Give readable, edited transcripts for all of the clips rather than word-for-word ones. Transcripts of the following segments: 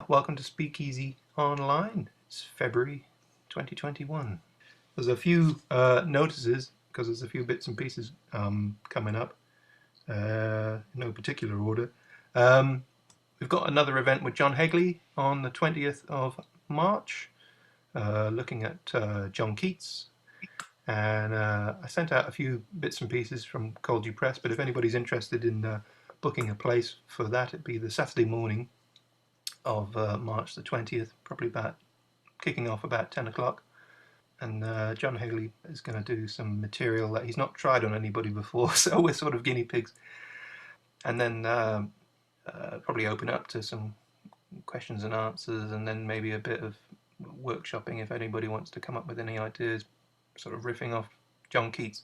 welcome to SpeakEasy Online. It's February 2021. There's a few notices because there's a few bits and pieces coming up, in no particular order. We've got another event with John Hegley on the 20th of March, looking at John Keats. And I sent out a few bits and pieces from Cold Dew Press, but if anybody's interested in booking a place for that, it'd be the Saturday morning of March the 20th, probably about kicking off about 10 o'clock. And John Hegley is going to do some material that he's not tried on anybody before, so we're sort of guinea pigs. And then probably open up to some questions and answers, and then maybe a bit of workshopping if anybody wants to come up with any ideas, sort of riffing off John Keats.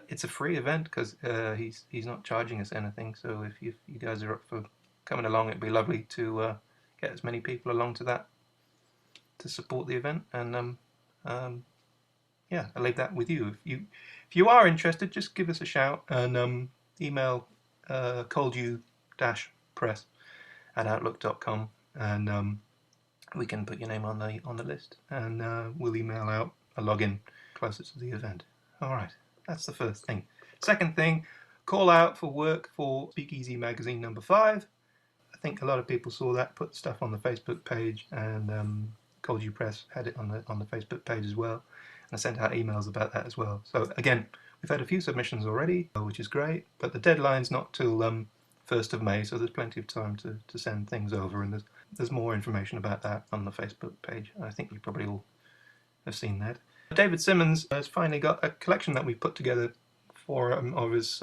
It's a free event because he's not charging us anything, so if you guys are up for coming along, it'd be lovely to get as many people along to that to support the event. And yeah, I'll leave that with you. If you are interested, just give us a shout and email colddew-press@outlook.com, and we can put your name on the list, and we'll email out a login closer to the event. All right, that's the first thing. Second thing, call out for work for SpeakEasy magazine number 5. I think a lot of people saw that, put stuff on the Facebook page, and Cold Dew Press had it on the Facebook page as well. And I sent out emails about that as well. So again, we've had a few submissions already, which is great, but the deadline's not till 1st of May, so there's plenty of time to send things over, and there's more information about that on the Facebook page. I think you probably all have seen that. David Simmons has finally got a collection that we put together for of his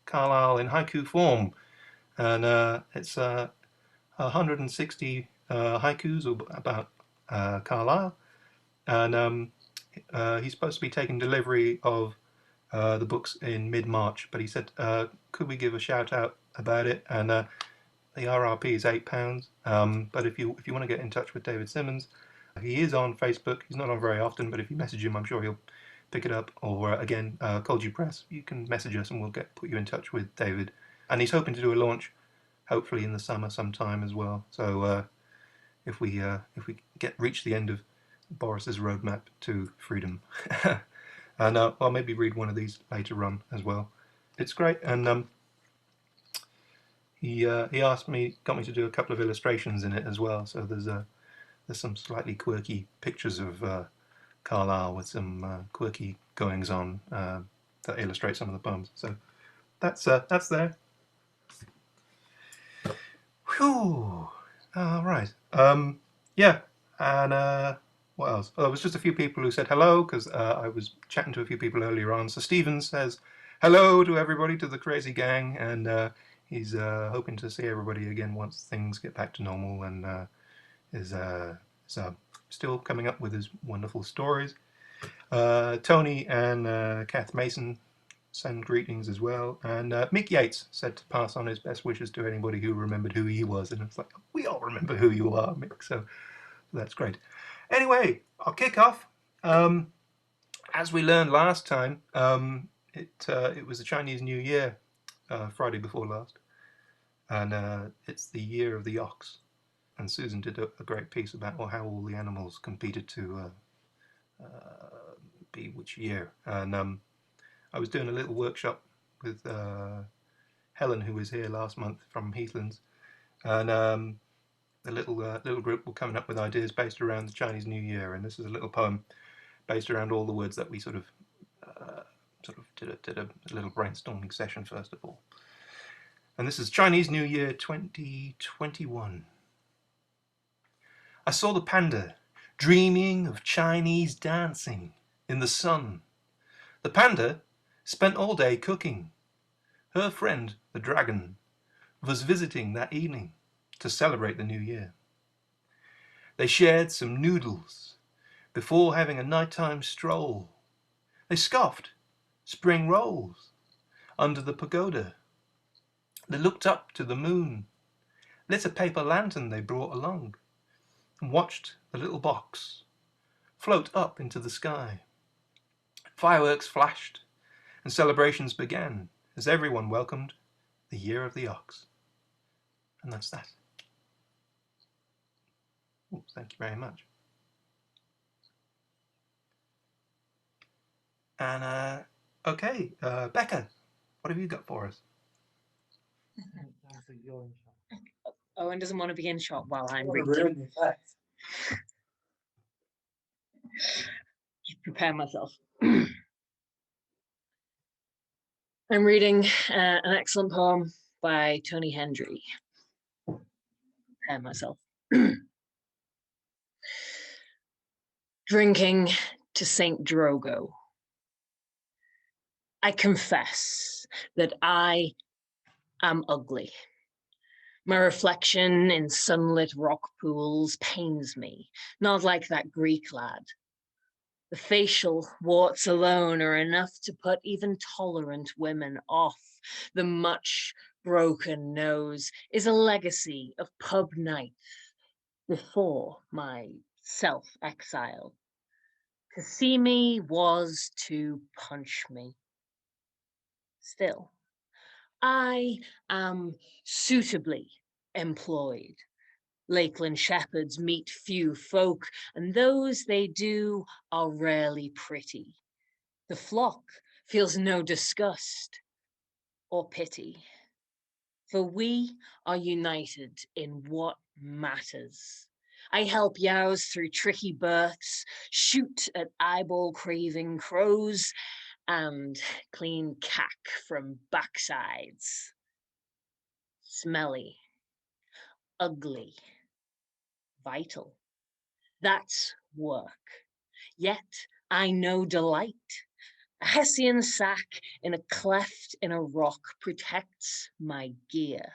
Carlyle in haiku form, and it's 160 haikus about Carlyle, and he's supposed to be taking delivery of the books in mid-March, but he said, could we give a shout out about it? And the RRP is £8, but if you want to get in touch with David Simmons, he is on Facebook. He's not on very often, but if you message him, I'm sure he'll pick it up. Or again, Cold Dew Press, you can message us and we'll put you in touch with David. And he's hoping to do a launch, hopefully in the summer sometime as well. So if we reach the end of Boris's roadmap to freedom, and I'll maybe read one of these later on as well. It's great, and he got me to do a couple of illustrations in it as well. So there's some slightly quirky pictures of Carlyle with some quirky goings on that illustrate some of the poems. So that's there. Whew. All right. Yeah. And what else? Oh, there was just a few people who said hello, because I was chatting to a few people earlier on. So Stephen says hello to everybody, to the crazy gang, and he's hoping to see everybody again once things get back to normal, and is still coming up with his wonderful stories. Tony and Kath Mason send greetings as well, and Mick Yates said to pass on his best wishes to anybody who remembered who he was, and it's like, we all remember who you are, Mick, so that's great. Anyway, I'll kick off. As we learned last time, it was the Chinese New Year, Friday before last, and it's the year of the ox. And Susan did a great piece about how all the animals competed to be which year. And I was doing a little workshop with Helen, who was here last month from Heathlands, and the little group were coming up with ideas based around the Chinese New Year. And this is a little poem based around all the words that we sort of did a little brainstorming session first of all. And this is Chinese New Year 2021. I saw the panda dreaming of Chinese dancing in the sun. The panda spent all day cooking. Her friend, the dragon, was visiting that evening to celebrate the new year. They shared some noodles before having a nighttime stroll. They scoffed spring rolls under the pagoda. They looked up to the moon, lit a paper lantern they brought along, and watched the little box float up into the sky. Fireworks flashed, and celebrations began as everyone welcomed the year of the ox. And that's that. Ooh, thank you very much. And okay, Becca, what have you got for us? Owen doesn't want to be in shot while I'm reading. Just prepare myself. I'm reading an excellent poem by Tony Hendry. Prepare myself. Drinking to St. Drogo. I confess that I am ugly. My reflection in sunlit rock pools pains me, not like that Greek lad. The facial warts alone are enough to put even tolerant women off. The much broken nose is a legacy of pub nights before my self-exile. To see me was to punch me. Still, I am suitably employed. Lakeland shepherds meet few folk, and those they do are rarely pretty. The flock feels no disgust or pity, for we are united in what matters. I help yows through tricky births, shoot at eyeball-craving crows, and clean cack from backsides. Smelly, ugly, vital. That's work. Yet I know delight. A Hessian sack in a cleft in a rock protects my gear.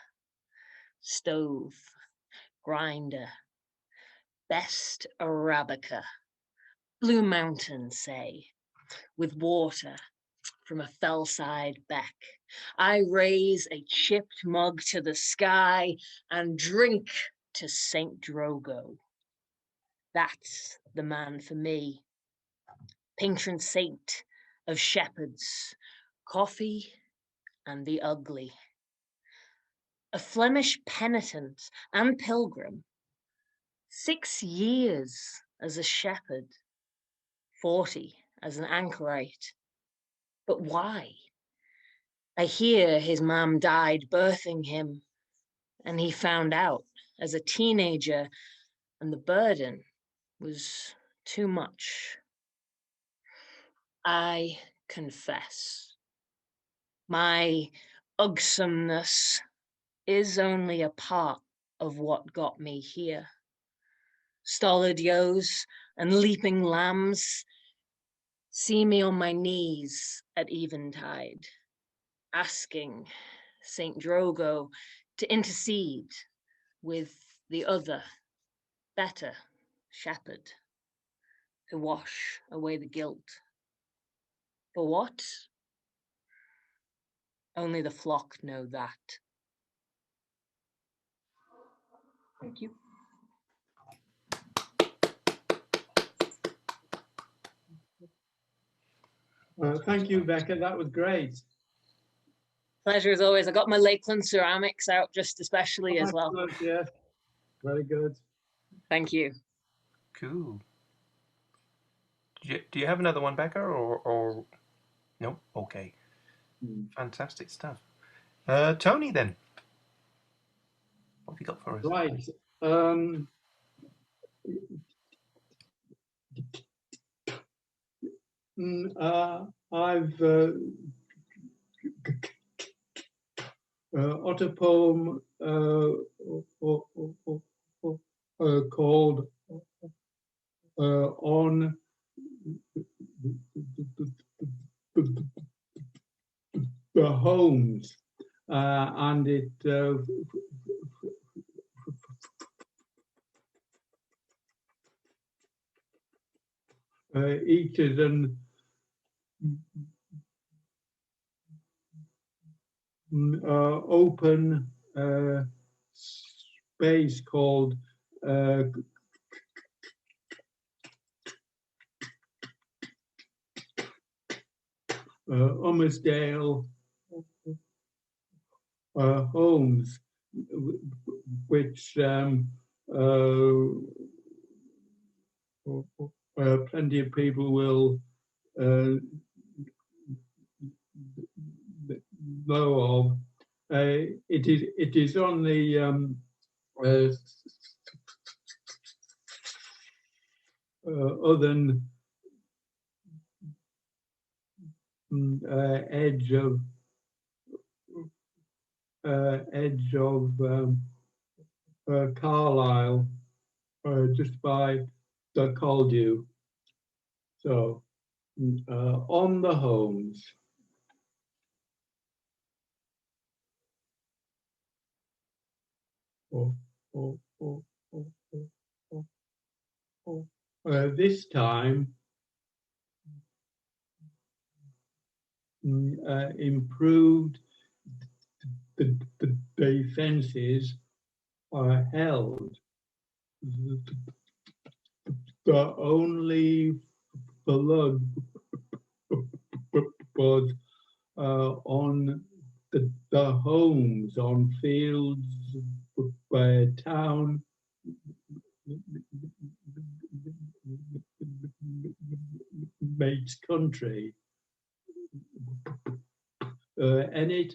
Stove, grinder, best Arabica, Blue Mountain, say, with water from a fellside beck. I raise a chipped mug to the sky and drink to St. Drogo. That's the man for me. Patron saint of shepherds, coffee and the ugly. A Flemish penitent and pilgrim, 6 years as a shepherd, 40 as an anchorite. But why? I hear his mom died birthing him, and he found out as a teenager, and the burden was too much. I confess, my ugsomeness is only a part of what got me here. Stolid yos and leaping lambs see me on my knees at eventide, asking St. Drogo to intercede with the other, better shepherd, to wash away the guilt. For what? Only the flock know that. Thank you. Thank you, Becca. That was great. Pleasure as always. I got my Lakeland ceramics out just especially as well. Excellent, yes. Very good. Thank you. Cool. Do you have another one, Becca, or no? Okay. Fantastic stuff. Tony, then. What have you got for us? Right. I've got a poem called On the Homes, and it each is an open space called Ummersdale Homes, which plenty of people will know of. It is on the other edge of Carlisle, just by the Caldew. So on the homes. This time, improved the defences are held. The only flood was on the homes, on fields where town makes country. And it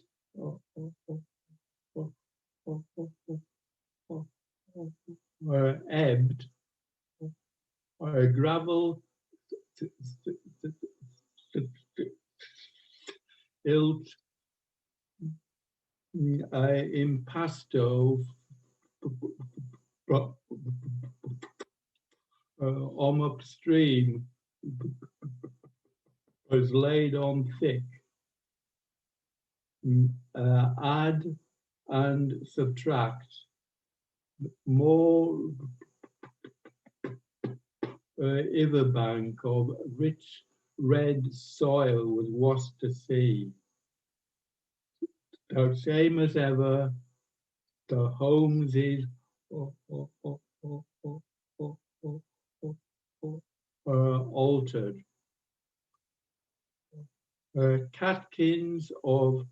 ebbed, gravel ilt impasto upstream was laid on thick. Add and subtract more riverbank of rich red soil was washed to sea. The same as ever, the homes is altered. Catkins of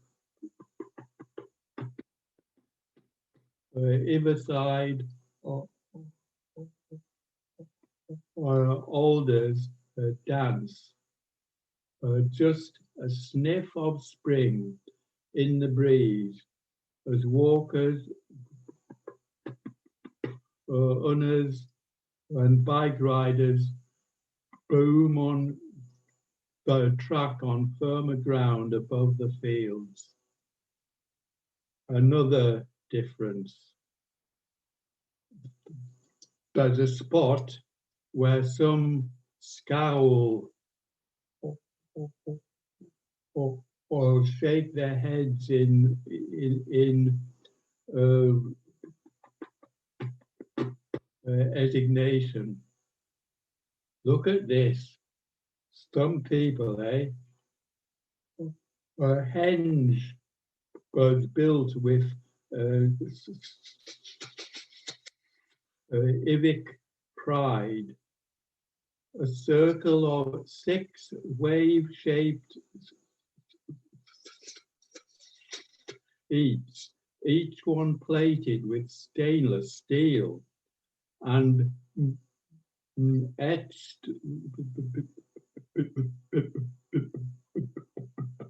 either side alders dance. Just a sniff of spring in the breeze as walkers, runners and bike riders boom on the track on firmer ground above the fields. Another difference. There's a spot where some scowl or shake their heads in resignation. Look at this. Some people, henge was built with civic pride. A circle of 6 wave-shaped each one plated with stainless steel and etched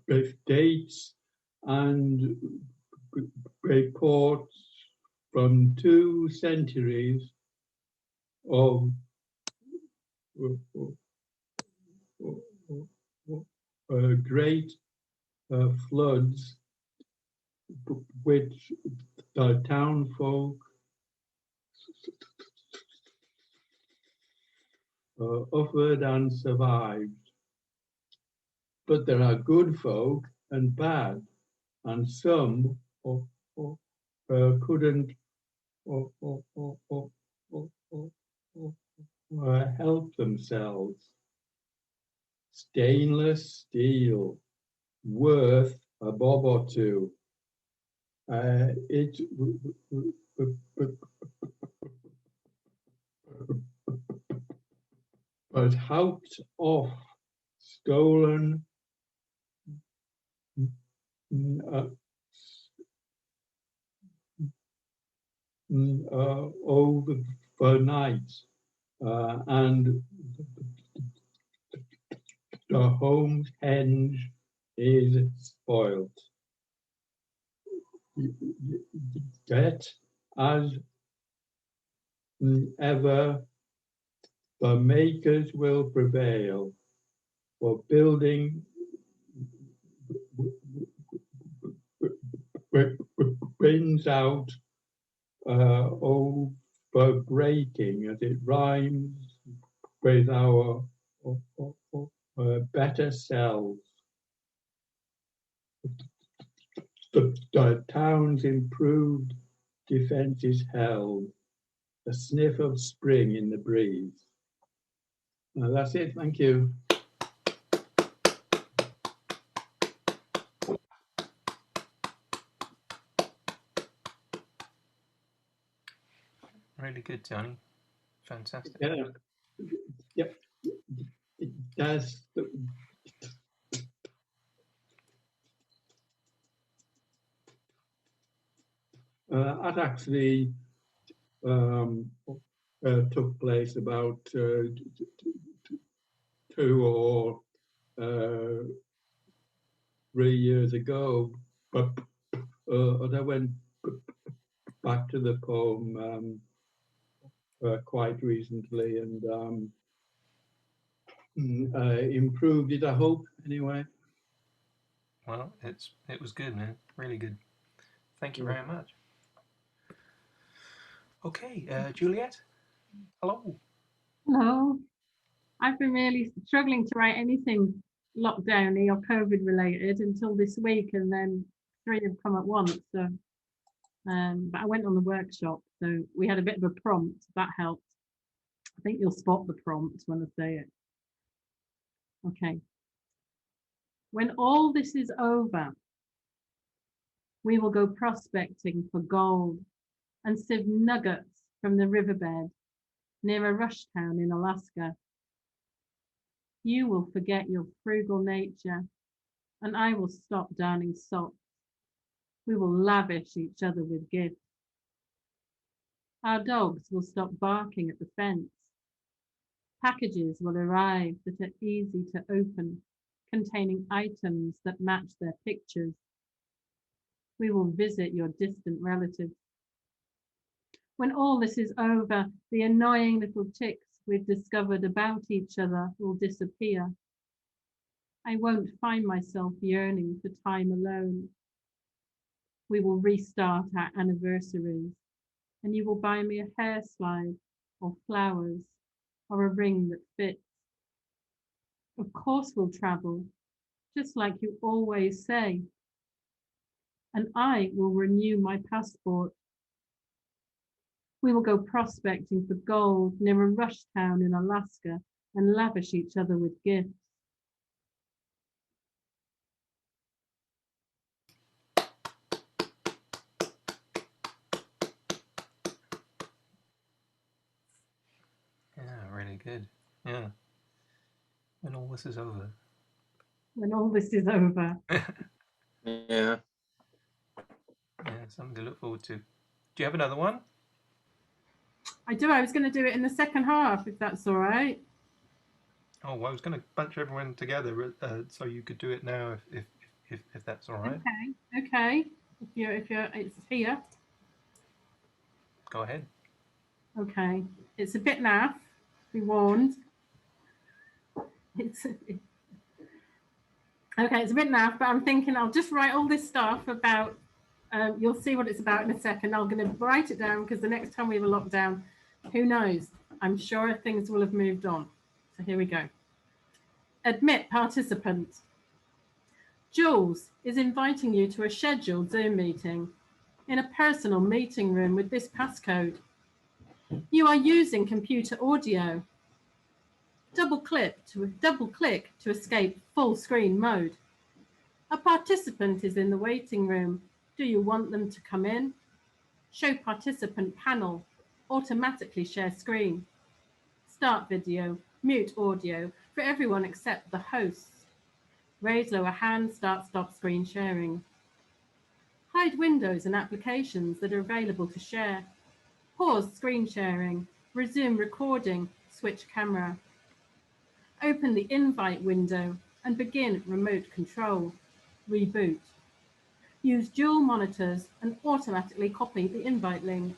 with dates and reports from 2 centuries of great floods which the town folk offered and survived. But there are good folk and bad, and some couldn't help themselves. Stainless steel, worth a bob or two. It was houked off, stolen, overnight, and the home henge is spoilt. Yet, as ever, the makers will prevail, for building brings out over breaking, as it rhymes with our better selves. The town's improved defense is held, a sniff of spring in the breeze. That's it, thank you. Really good, Tony. Fantastic. Yeah. Yep. That's that actually took place about 2 or 3 years ago, but I went back to the poem quite recently and improved it, I hope, anyway. Well, it was good, man. Really good. Thank you very much. Okay, Juliet. Hello. Hello. I've been really struggling to write anything lockdowny or COVID related until this week, and then 3 have come at once. So, but I went on the workshop, so we had a bit of a prompt that helped. I think you'll spot the prompt when I say it. Okay. When all this is over, we will go prospecting for gold and sieve nuggets from the riverbed near a rush town in Alaska. You will forget your frugal nature, and I will stop darning socks. We will lavish each other with gifts. Our dogs will stop barking at the fence. Packages will arrive that are easy to open, containing items that match their pictures. We will visit your distant relatives. When all this is over, the annoying little ticks we've discovered about each other will disappear. I won't find myself yearning for time alone. We will restart our anniversaries, and you will buy me a hair slide or flowers or a ring that fits. Of course we'll travel, just like you always say. And I will renew my passport. We will go prospecting for gold near a rush town in Alaska and lavish each other with gifts. Yeah, really good. Yeah. When all this is over. When all this is over. Yeah. Yeah, something to look forward to. Do you have another one? I do. I was going to do it in the second half, if that's all right. Oh, well, I was going to bunch everyone together so you could do it now, if that's all right. Okay. If you're, it's here. Go ahead. Okay. It's a bit naff. Be warned. It's okay. It's a bit naff, but I'm thinking I'll just write all this stuff about. You'll see what it's about in a second. I'm going to write it down because the next time we have a lockdown, who knows? I'm sure things will have moved on. So here we go. Admit participant. Jules is inviting you to a scheduled Zoom meeting in a personal meeting room with this passcode. You are using computer audio. Double click to escape full screen mode. A participant is in the waiting room. Do you want them to come in? Show participant panel. Automatically share screen. Start video. Mute audio for everyone except the hosts. Raise lower hand. Stop screen sharing. Hide windows and applications that are available to share. Pause screen sharing. Resume recording. Switch camera. Open the invite window and begin remote control. Reboot. Use dual monitors and automatically copy the invite link.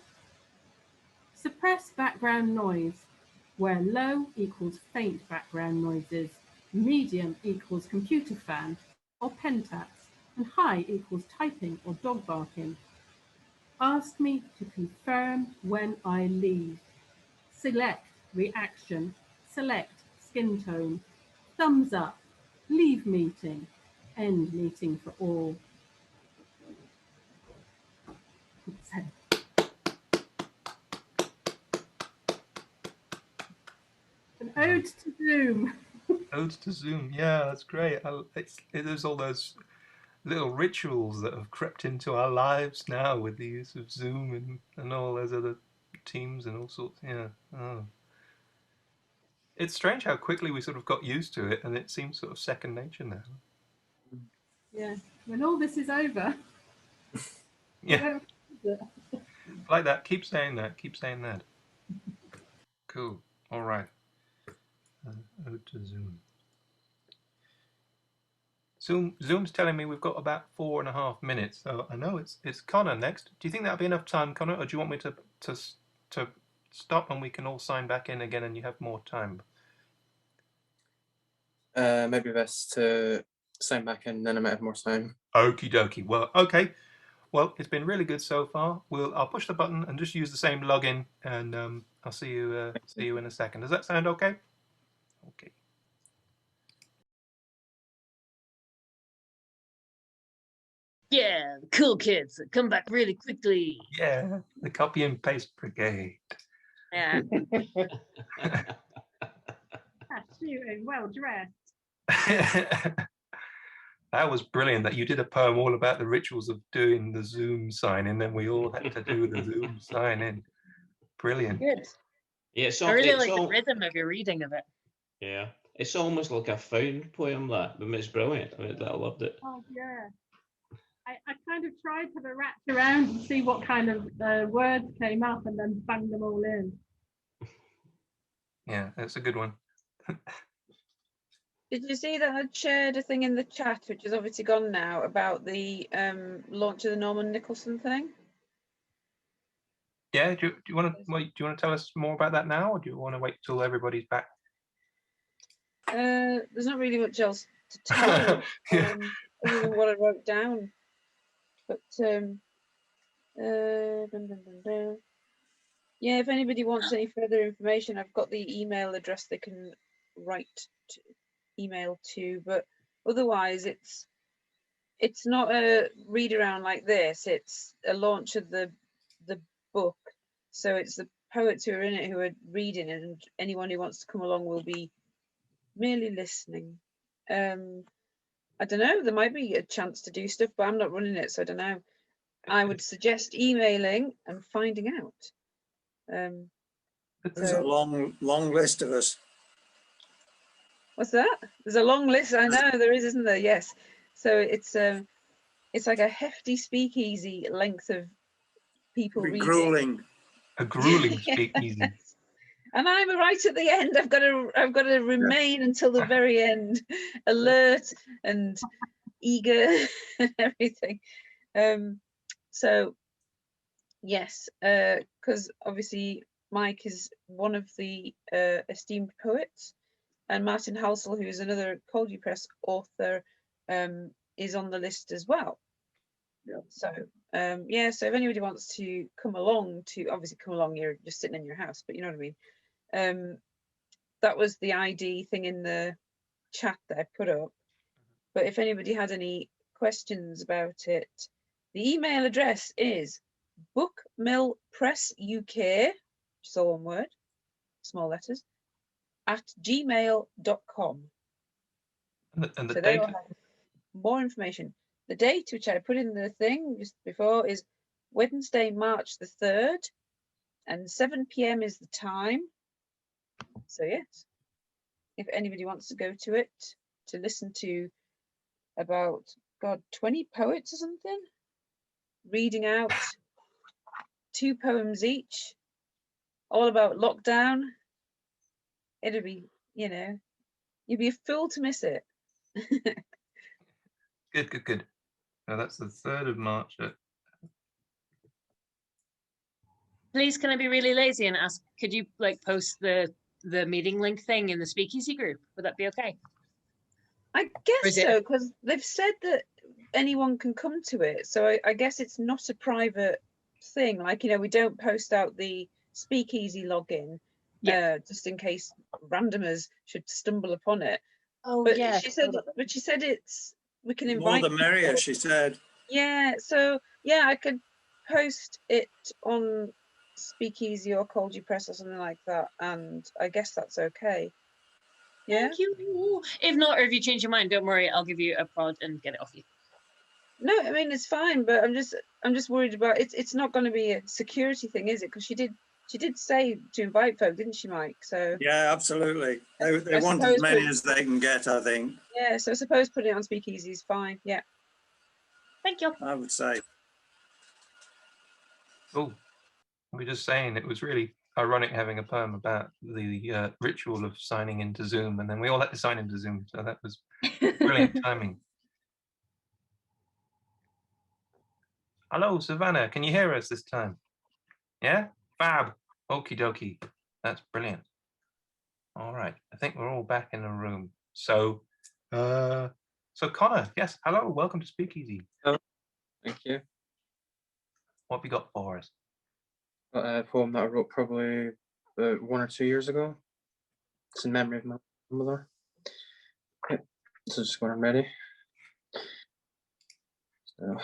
Suppress background noise, where low equals faint background noises, medium equals computer fan or pen taps, and high equals typing or dog barking. Ask me to confirm when I leave. Select reaction, select skin tone, thumbs up, leave meeting, end meeting for all. An ode to Zoom. Ode to Zoom. Yeah, that's great. There's all those little rituals that have crept into our lives now with the use of Zoom and all those other teams and all sorts. Yeah. Oh. It's strange how quickly we sort of got used to it, and it seems sort of second nature now. Yeah. When all this is over. Yeah. Like that. Keep saying that. Keep saying that. Cool. All right. Ode to Zoom. Zoom's telling me we've got about 4.5 minutes, so I know it's Connor next. Do you think that'll be enough time, Connor, or do you want me to stop and we can all sign back in again and you have more time? Maybe best to sign back in, then I might have more time. Okie dokie. Well, okay. Well, it's been really good so far. I'll push the button and just use the same login, and I'll see you in a second. Does that sound okay? Okay. Yeah, the cool kids that come back really quickly. Yeah, the copy and paste brigade. Yeah. Shooting, well dressed. That was brilliant that you did a poem all about the rituals of doing the Zoom sign in, then we all had to do the Zoom sign in. Brilliant. Good. Yeah, I really like the rhythm of your reading of it. Yeah, it's almost like a found poem, that. I mean, it's brilliant. I loved it. Oh yeah. I kind of tried to have a rat around and see what kind of words came up and then bang them all in. Yeah, that's a good one. Did you see that I'd shared a thing in the chat, which is obviously gone now, about the launch of the Norman Nicholson thing? Yeah, do you want to tell us more about that now, or do you want to wait till everybody's back? There's not really much else to tell other than what I wrote down. But yeah, if anybody wants any further information, I've got the email address they can email to. But otherwise, it's not a read around like this. It's a launch of the book. So it's the poets who are in it who are reading it, and anyone who wants to come along will be merely listening. I don't know, there might be a chance to do stuff, but I'm not running it, so I don't know. I would suggest emailing and finding out. There's a long list of us. What's that? There's a long list. I know there is, isn't there? Yes. So it's like a hefty speakeasy length of people reading. Grueling. A grueling speakeasy. And I'm right at the end. I've got to remain until the very end, alert and eager and everything. So yes, because obviously Mike is one of the esteemed poets, and Martin Halsell, who is another Coldy Press author, is on the list as well. Yeah. So yeah, so if anybody wants to come along, you're just sitting in your house, but you know what I mean. That was the ID thing in the chat that I put up. But if anybody had any questions about it, the email address is bookmillpressuk, which is all one word, small letters, @gmail.com. And the so date? they will have more information. The date, which I put in the thing just before, is Wednesday, March the 3rd, and 7 p.m. is the time. So yes, if anybody wants to go to it to listen to about 20 poets or something reading out 2 poems each, all about lockdown, it'd be, you know, you'd be a fool to miss it. Good, good, good. Now that's the 3rd of March. Please, can I be really lazy and ask, could you like post the meeting link thing in the SpeakEasy group? Would that be okay? I Or guess is it- so, because they've said that anyone can come to it. So I guess it's not a private thing. Like, you know, we don't post out the SpeakEasy login, Yeah. just in case randomers should stumble upon it. Oh But yeah. she said, it's, we can The more invite the merrier, people. she said. Yeah, so yeah, I could post it on SpeakEasy or Cold You Press or something like that, and I guess that's okay. Yeah. Thank you. If not, or if you change your mind, don't worry. I'll give you a prod and get it off you. No, I mean it's fine, but I'm just worried about it. It's not going to be a security thing, is it? Because she did say to invite folk, didn't she, Mike? So Yeah, absolutely. They I want suppose as many put- as they can get, I think, yeah. So I suppose putting it on SpeakEasy is fine. Yeah. Thank you. I would say. Oh, we're just saying it was really ironic having a poem about the ritual of signing into Zoom, and then we all had to sign into Zoom. So that was brilliant timing. Hello, Savannah. Can you hear us this time? Yeah? Fab. Okie dokie. That's brilliant. All right. I think we're all back in the room. So, Connor, yes. Hello. Welcome to SpeakEasy. Thank you. What have you got for us? Got a poem that I wrote probably 1 or 2 years ago. It's in memory of my mother. Okay, this is just when I'm ready. So,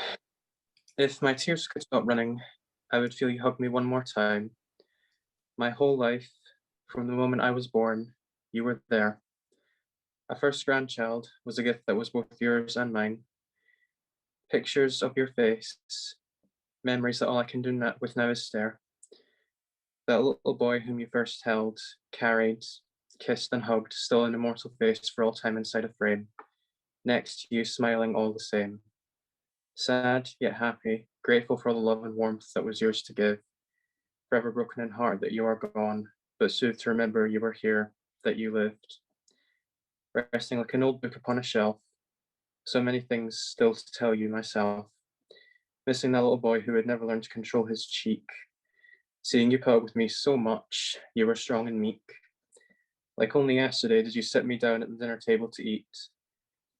if my tears could stop running, I would feel you hug me one more time. My whole life, from the moment I was born, you were there. A first grandchild was a gift that was both yours and mine. Pictures of your face, memories that all I can do with now is stare. That little boy whom you first held, carried, kissed and hugged, still an immortal face for all time inside a frame. Next to you, smiling all the same. Sad, yet happy, grateful for the love and warmth that was yours to give. Forever broken in heart that you are gone, but soothed to remember you were here, that you lived. Resting like an old book upon a shelf, so many things still to tell you myself. Missing that little boy who had never learned to control his cheek. Seeing you put up with me so much, you were strong and meek. Like only yesterday did you sit me down at the dinner table to eat,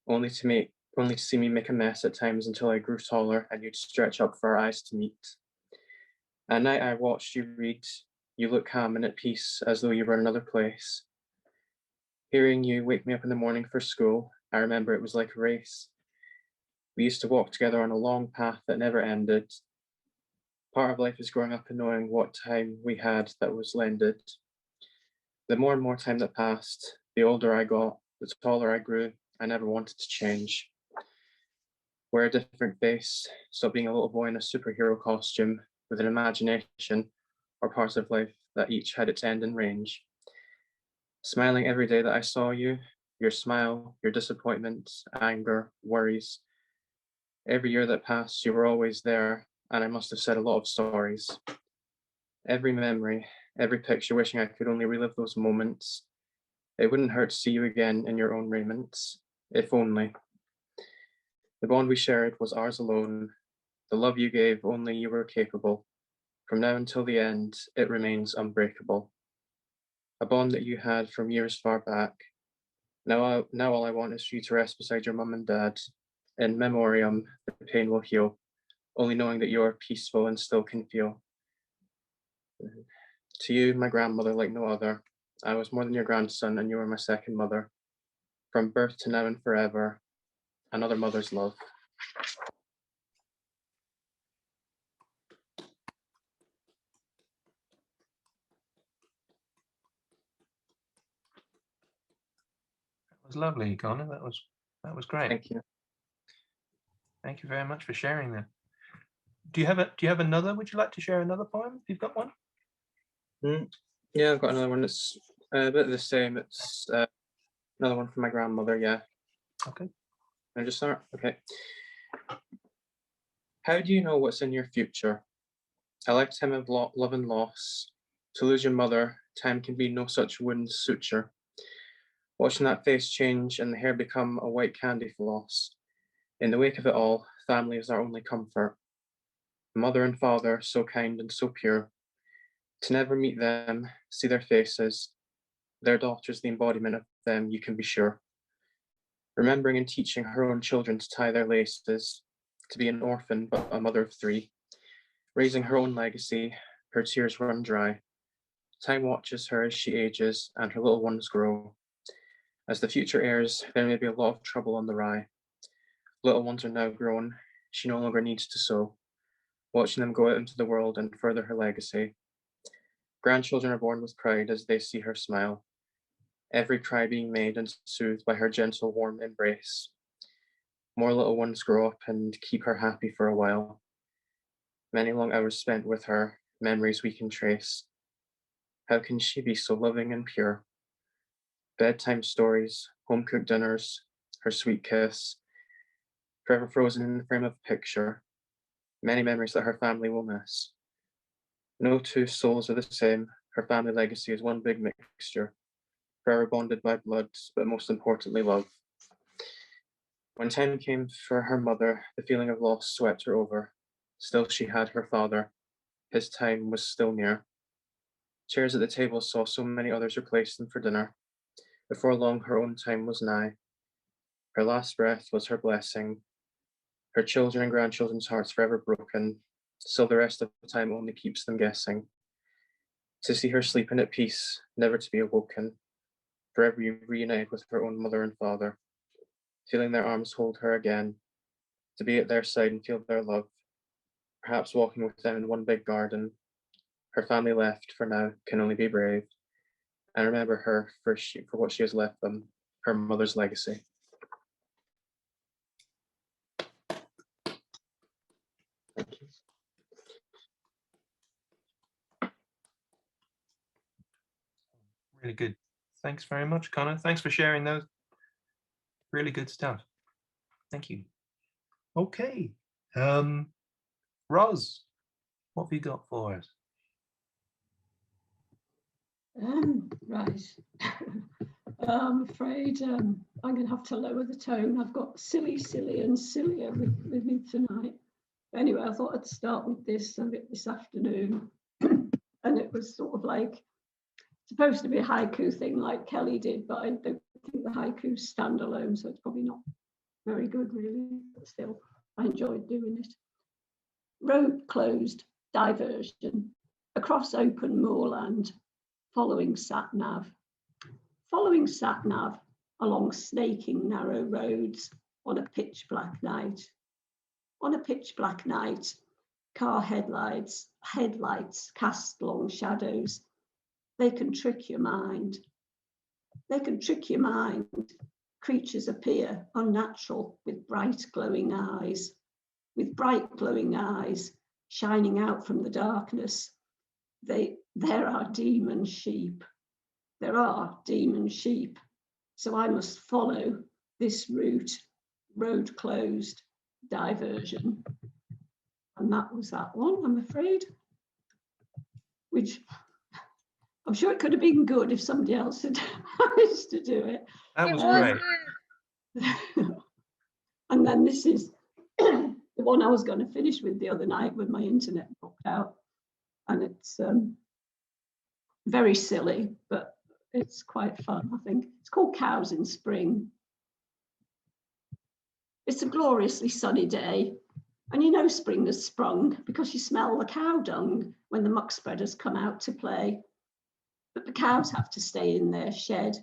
only to see me make a mess at times until I grew taller and you'd stretch up for our eyes to meet. At night I watched you read, you look calm and at peace as though you were in another place. Hearing you wake me up in the morning for school, I remember it was like a race. We used to walk together on a long path that never ended. Part of life is growing up and knowing what time we had that was lended. The more and more time that passed, the older I got, the taller I grew. I never wanted to change. Wear a different face, stop being a little boy in a superhero costume with an imagination or parts of life that each had its end and range. Smiling every day that I saw you, your smile, your disappointment, anger, worries. Every year that passed, you were always there, and I must have said a lot of stories. Every memory, every picture wishing I could only relive those moments. It wouldn't hurt to see you again in your own raiments, if only. The bond we shared was ours alone. The love you gave, only you were capable. From now until the end, it remains unbreakable. A bond that you had from years far back. Now all I want is for you to rest beside your mum and dad. In memoriam, the pain will heal, only knowing that you are peaceful and still can feel. To you, my grandmother, like no other, I was more than your grandson and you were my second mother. From birth to now and forever, another mother's love. That was lovely, Connor. That was great. Thank you. Thank you very much for sharing that. Do you have another? Would you like to share another poem if you've got one? Yeah, I've got another one. It's a bit of the same. It's another one from my grandmother, yeah. Okay. Can I just start? Okay. How do you know what's in your future? A lifetime of love and loss, To lose your mother, time can be no such wound's suture. Watching that face change and the hair become a white candy floss. In the wake of it all, family is our only comfort. Mother and father, so kind and so pure. To never meet them, see their faces, their daughter's the embodiment of them, you can be sure. Remembering and teaching her own children to tie their laces, to be an orphan but a mother of 3. Raising her own legacy, her tears run dry. Time watches her as she ages and her little ones grow. As the future heirs, there may be a lot of trouble on the rye. Little ones are now grown, she no longer needs to sew. Watching them go out into the world and further her legacy. Grandchildren are born with pride as they see her smile. Every cry being made and soothed by her gentle, warm embrace. More little ones grow up and keep her happy for a while. Many long hours spent with her, memories we can trace. How can she be so loving and pure? Bedtime stories, home-cooked dinners, her sweet kiss, forever frozen in the frame of a picture. Many memories that her family will miss. No two souls are the same. Her family legacy is one big mixture, forever bonded by blood, but most importantly, love. When time came for her mother, the feeling of loss swept her over. Still she had her father. His time was still near. Chairs at the table saw so many others replace them for dinner. Before long, her own time was nigh. Her last breath was her blessing. Her children and grandchildren's hearts forever broken. Still the rest of the time only keeps them guessing. To see her sleeping at peace, never to be awoken. Forever reunited with her own mother and father. Feeling their arms hold her again. To be at their side and feel their love. Perhaps walking with them in one big garden. Her family left, for now, can only be brave. And remember her for what she has left them, her mother's legacy. Thank you. Really good. Thanks very much, Connor. Thanks for sharing those. Really good stuff. Thank you. Okay. Roz, what have you got for us? Right. I'm afraid I'm going to have to lower the tone. I've got silly, and sillier with me tonight. Anyway, I thought I'd start with this afternoon. And it was sort of like supposed to be a haiku thing like Kelly did, but I don't think the haiku's standalone, so it's probably not very good really, but still, I enjoyed doing it. Road closed, diversion, across open moorland, following sat-nav along snaking narrow roads on a pitch black night. On a pitch black night, car headlights cast long shadows. They can trick your mind. Creatures appear unnatural with bright glowing eyes shining out from the darkness. There are demon sheep. So I must follow this route, road closed, diversion. And that was that one, I'm afraid. Which I'm sure it could have been good if somebody else had managed to do it. That was great. And then this is the one I was going to finish with the other night when my internet booked out. And it's very silly, but it's quite fun, I think. It's called Cows in Spring. It's a gloriously sunny day, and you know spring has sprung because you smell the cow dung when the muck spreaders come out to play. But the cows have to stay in their shed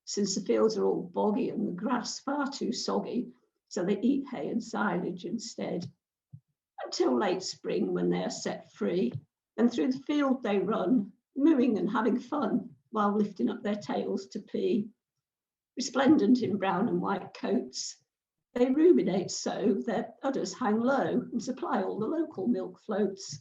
since the fields are all boggy and the grass far too soggy, so they eat hay and silage instead. Until late spring when they are set free, and through the field they run, mooing and having fun while lifting up their tails to pee. Resplendent in brown and white coats, they ruminate so their udders hang low and supply all the local milk floats.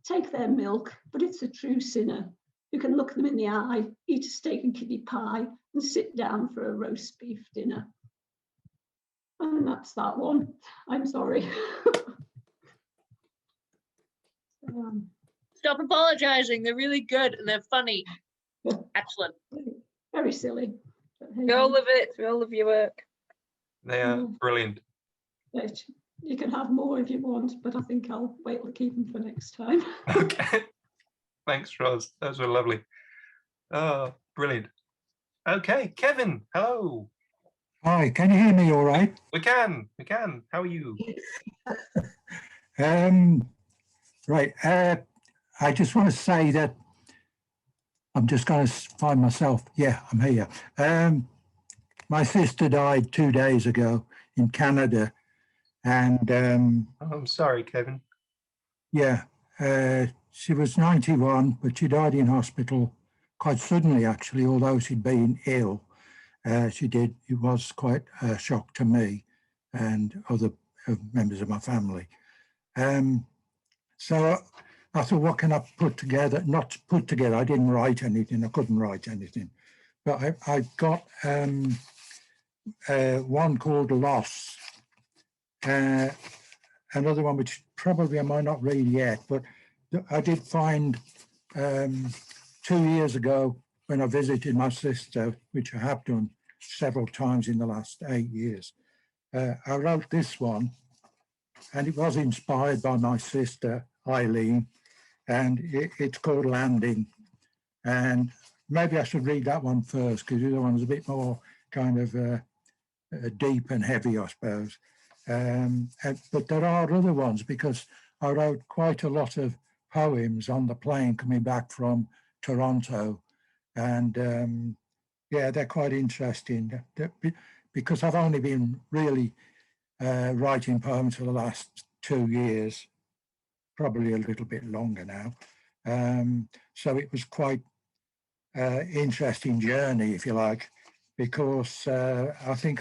Take their milk, but it's a true sinner who can look them in the eye, eat a steak and kidney pie, and sit down for a roast beef dinner. And that's that one. I'm sorry. Stop apologizing. They're really good and they're funny. Excellent. Very silly. But hey We all ho. love it. We all love your work. They are Mm. brilliant. Right. You can have more if you want, but I think I'll wait to keep them for next time. Okay. Thanks, Ros. Those were lovely. Oh, brilliant. Okay, Kevin, hello. Hi, can you hear me all right? We can. How are you? Right, I just want to say that I'm just going to find myself. Yeah, I'm here. My sister died 2 days ago in Canada, and Oh, I'm sorry, Kevin. yeah, she was 91, but she died in hospital quite suddenly, actually, although she'd been ill. It was quite a shock to me and other members of my family. So I thought, what can I put together? Not put together, I didn't write anything, I couldn't write anything. But I got one called Loss, another one which probably I might not read yet, but I did find 2 years ago when I visited my sister, which I have done several times in the last 8 years. I wrote this one, and it was inspired by my sister, Eileen, and it's called Landing. And maybe I should read that one first, because the other one's a bit more kind of deep and heavy, I suppose. But there are other ones, because I wrote quite a lot of poems on the plane coming back from Toronto. And yeah, they're quite interesting, because I've only been really writing poems for the last 2 years, probably a little bit longer now. So it was quite interesting journey, if you like, because I think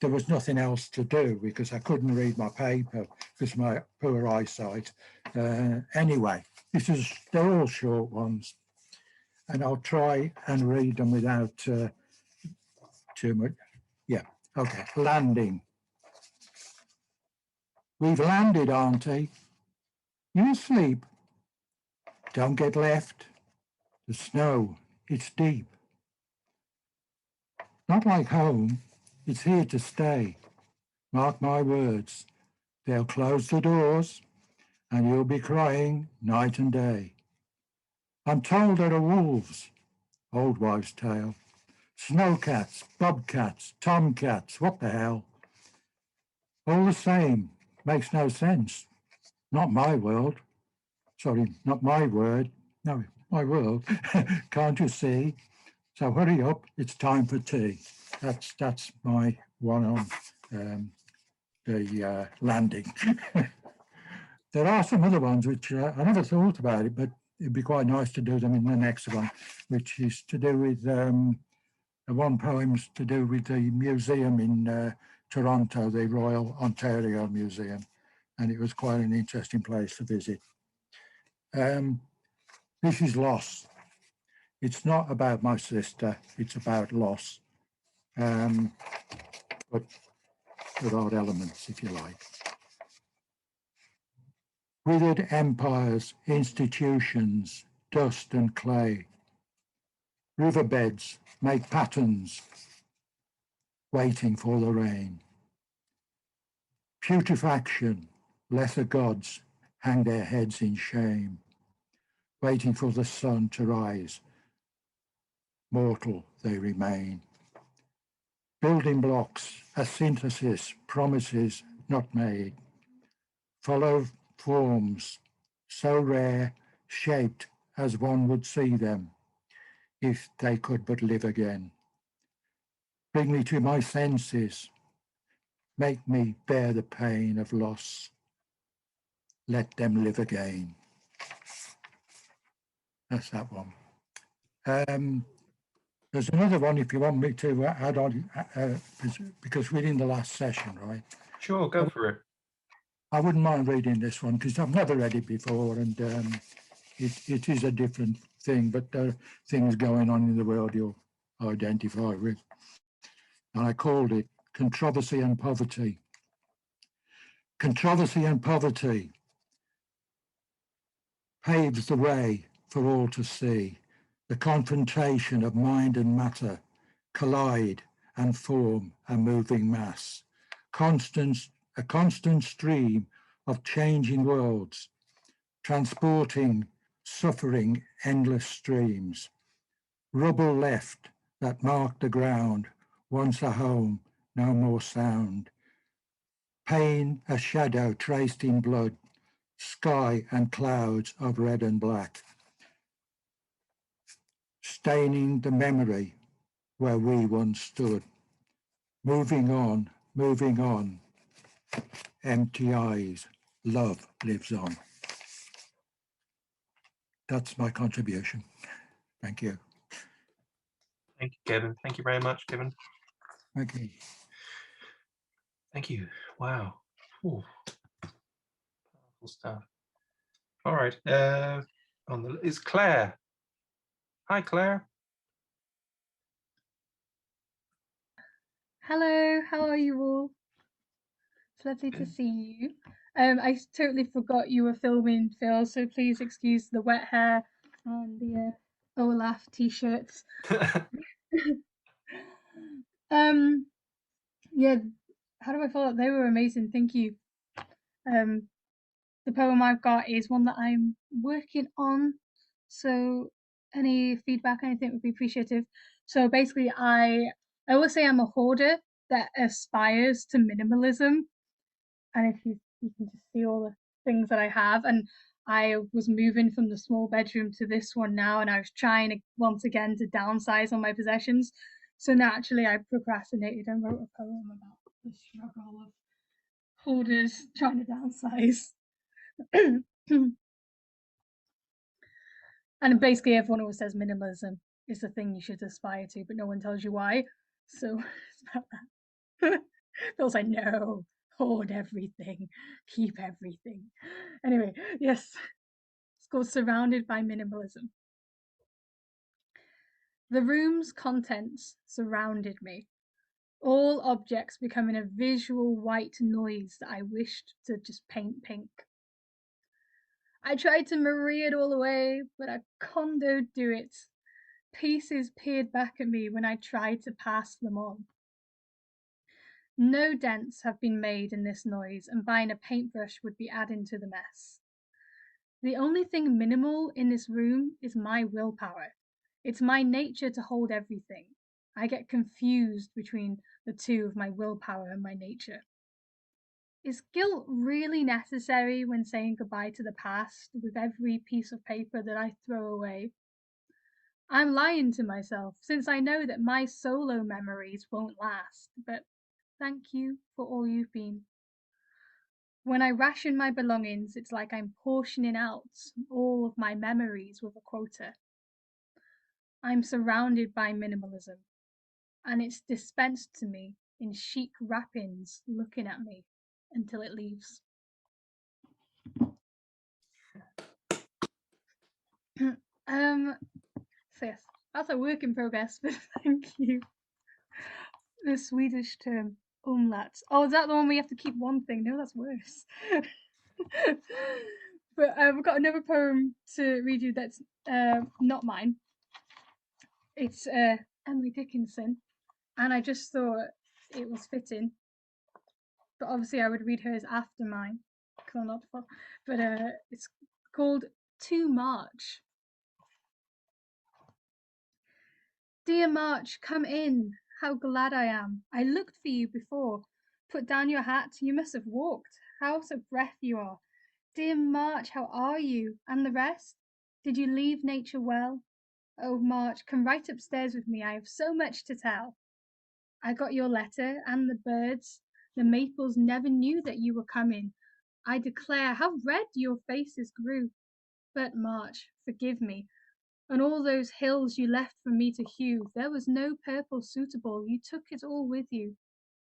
there was nothing else to do, because I couldn't read my paper because of my poor eyesight. Anyway, they're all short ones, and I'll try and read them without too much. Yeah, okay. Landing. We've landed, Auntie. You asleep? Don't get left. The snow, it's deep. Not like home, it's here to stay. Mark my words, they'll close the doors and you'll be crying night and day. I'm told there are wolves, old wives' tale. Snowcats, bobcats, tomcats, what the hell? All the same, makes no sense. Not my world. Sorry, not my word. No, my world. Can't you see? So hurry up, it's time for tea. That's my one on the landing. There are some other ones which I never thought about it, but it'd be quite nice to do them in the next one, which is to do with one poem's to do with the museum in Toronto, the Royal Ontario Museum, and it was quite an interesting place to visit. This is Loss. It's not about my sister, it's about loss. But there are elements, if you like. Withered empires, institutions, dust and clay. Riverbeds make patterns, waiting for the rain. Putrefaction, lesser gods hang their heads in shame, waiting for the sun to rise. Mortal they remain. Building blocks, a synthesis, promises not made. Follow forms so rare, shaped as one would see them, if they could but live again. Bring me to my senses, make me bear the pain of loss. Let them live again. That's that one. There's another one if you want me to add on, because we're in the last session, right? Sure, go for it. I wouldn't mind reading this one because I've never read it before, and it is a different thing, but there are things going on in the world you'll identify with. And I called it Controversy and Poverty. Controversy and poverty. paves the way for all to see. The confrontation of mind and matter collide and form a moving mass. A constant stream of changing worlds, transporting, suffering endless streams. Rubble left that marked the ground, once a home, no more sound. Pain, a shadow traced in blood, sky and clouds of red and black, staining the memory where we once stood. Moving on, empty eyes, love lives on. That's my contribution. Thank you. Thank you, Kevin. Thank you very much, Kevin. Thank you. Thank you. Wow. Ooh. Powerful stuff. All right. Is Claire. Hi, Claire. Hello, how are you all? It's lovely to see you. I totally forgot you were filming, Phil, so please excuse the wet hair and the Olaf t-shirts. Yeah, how do I follow up? They were amazing, thank you. The poem I've got is one that I'm working on, so any feedback, anything would be appreciative. So basically, I always say I'm a hoarder that aspires to minimalism, and if you can just see all the things that I have, and I was moving from the small bedroom to this one now, and I was trying to, once again, to downsize on my possessions. So naturally, I procrastinated and wrote a poem about the struggle of hoarders trying to downsize. And basically, everyone always says minimalism is the thing you should aspire to, but no one tells you why. So it's about that. Phil's like, no, hoard everything, keep everything. Anyway, yes, it's called Surrounded by Minimalism. The room's contents surrounded me, all objects becoming a visual white noise that I wished to just paint pink. I tried to Marie it all away, but I condoed do it. Pieces peered back at me when I tried to pass them on. No dents have been made in this noise, and buying a paintbrush would be adding to the mess. The only thing minimal in this room is my willpower. It's my nature to hold everything. I get confused between the two of my willpower and my nature. Is guilt really necessary when saying goodbye to the past with every piece of paper that I throw away? I'm lying to myself since I know that my solo memories won't last, but thank you for all you've been. When I ration my belongings, it's like I'm portioning out all of my memories with a quota. I'm surrounded by minimalism, and it's dispensed to me in chic wrappings looking at me until it leaves. So yes, that's a work in progress, but thank you. The Swedish term umlaut. Oh, is that the one where you have to keep one thing? No, that's worse. But I've got another poem to read you that's not mine. It's Emily Dickinson, and I just thought it was fitting. But obviously, I would read hers after mine because I'm not full. But it's called To March. Dear March, come in. How glad I am. I looked for you before. Put down your hat. You must have walked. How out of breath you are. Dear March, how are you? And the rest? Did you leave nature well? Oh, March, come right upstairs with me. I have so much to tell. I got your letter and the birds. The maples never knew that you were coming. I declare how red your faces grew. But March, forgive me. On all those hills you left for me to hew, there was no purple suitable. You took it all with you.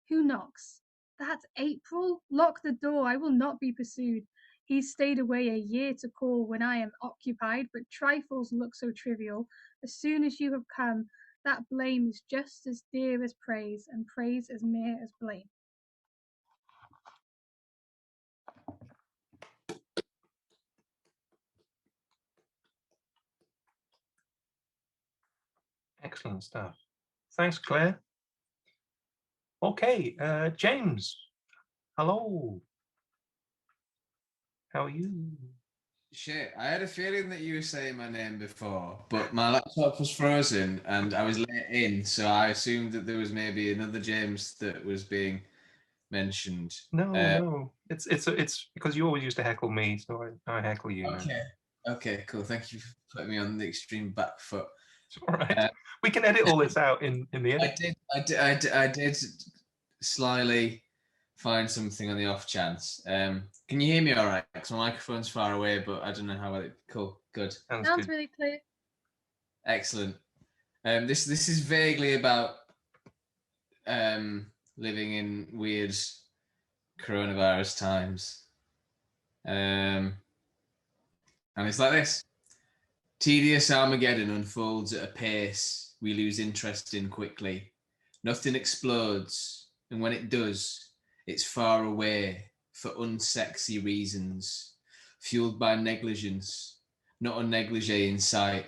Who knocks? That's April? Lock the door. I will not be pursued. He's stayed away a year to call when I am occupied, but trifles look so trivial. As soon as you have come, that blame is just as dear as praise, and praise as mere as blame. Excellent stuff. Thanks, Claire. Okay, James. Hello. How are you? Shit, I had a feeling that you were saying my name before, but my laptop was frozen and I was late in, so I assumed that there was maybe another James that was being mentioned. No, no. It's because you always used to heckle me, so I heckle you now. Okay. Okay, cool. Thank you for putting me on the extreme back foot. It's all right. We can edit all this out in the end. I did slyly find something on the off chance. Can you hear me all right? Because my microphone's far away, but I don't know how well cool, good. Sounds really clear. Excellent. This is vaguely about living in weird coronavirus times. And it's like this. Tedious Armageddon unfolds at a pace we lose interest in quickly. Nothing explodes, and when it does, it's far away for unsexy reasons, fueled by negligence, not a negligee in sight.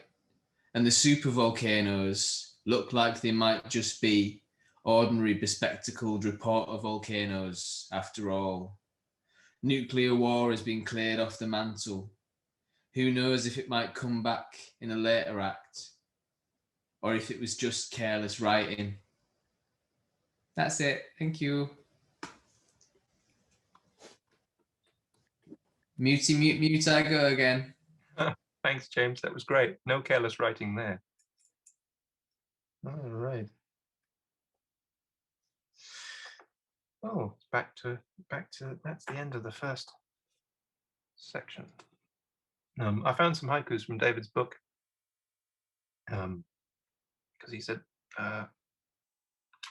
And the supervolcanoes look like they might just be ordinary bespectacled reporter volcanoes after all. Nuclear war has been cleared off the mantle. Who knows if it might come back in a later act, or if it was just careless writing. That's it. Thank you. Mute, I go again. Thanks, James. That was great. No careless writing there. All right. Oh, back to that's the end of the first section. I found some haikus from David's book because he said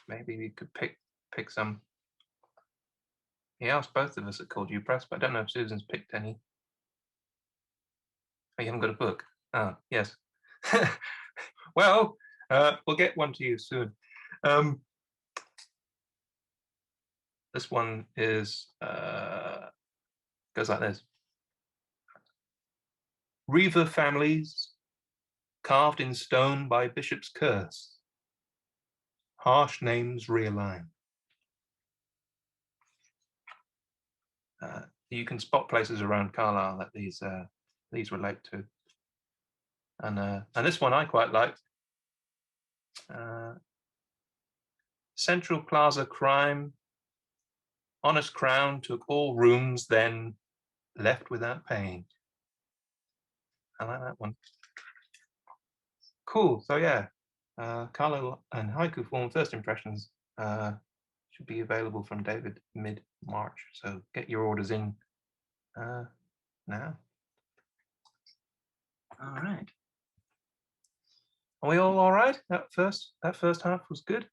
maybe we could pick some. He asked both of us at Called You Press, but I don't know if Susan's picked any. Oh, you haven't got a book? Ah, yes. Well, we'll get one to you soon. This one is goes like this. Reaver families carved in stone by Bishop's curse. Harsh names realign. You can spot places around Carlisle that these relate to. And this one I quite liked. Central Plaza crime. Honest Crown took all rooms, then left without paying. I like that one. Cool. So yeah, Carlisle and haiku form first impressions should be available from David mid-March. So get your orders in now. All right. Are we all right? That first half was good.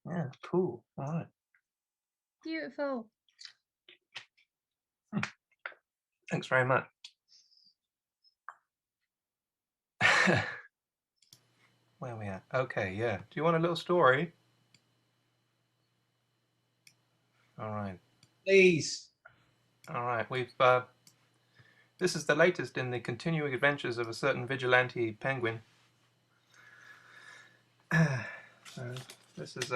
Yeah, cool. All right. Beautiful. Thanks very much. Where are we at? Okay, yeah. Do you want a little story? All right. Please. All right. We've this is the latest in the continuing adventures of a certain vigilante penguin. This is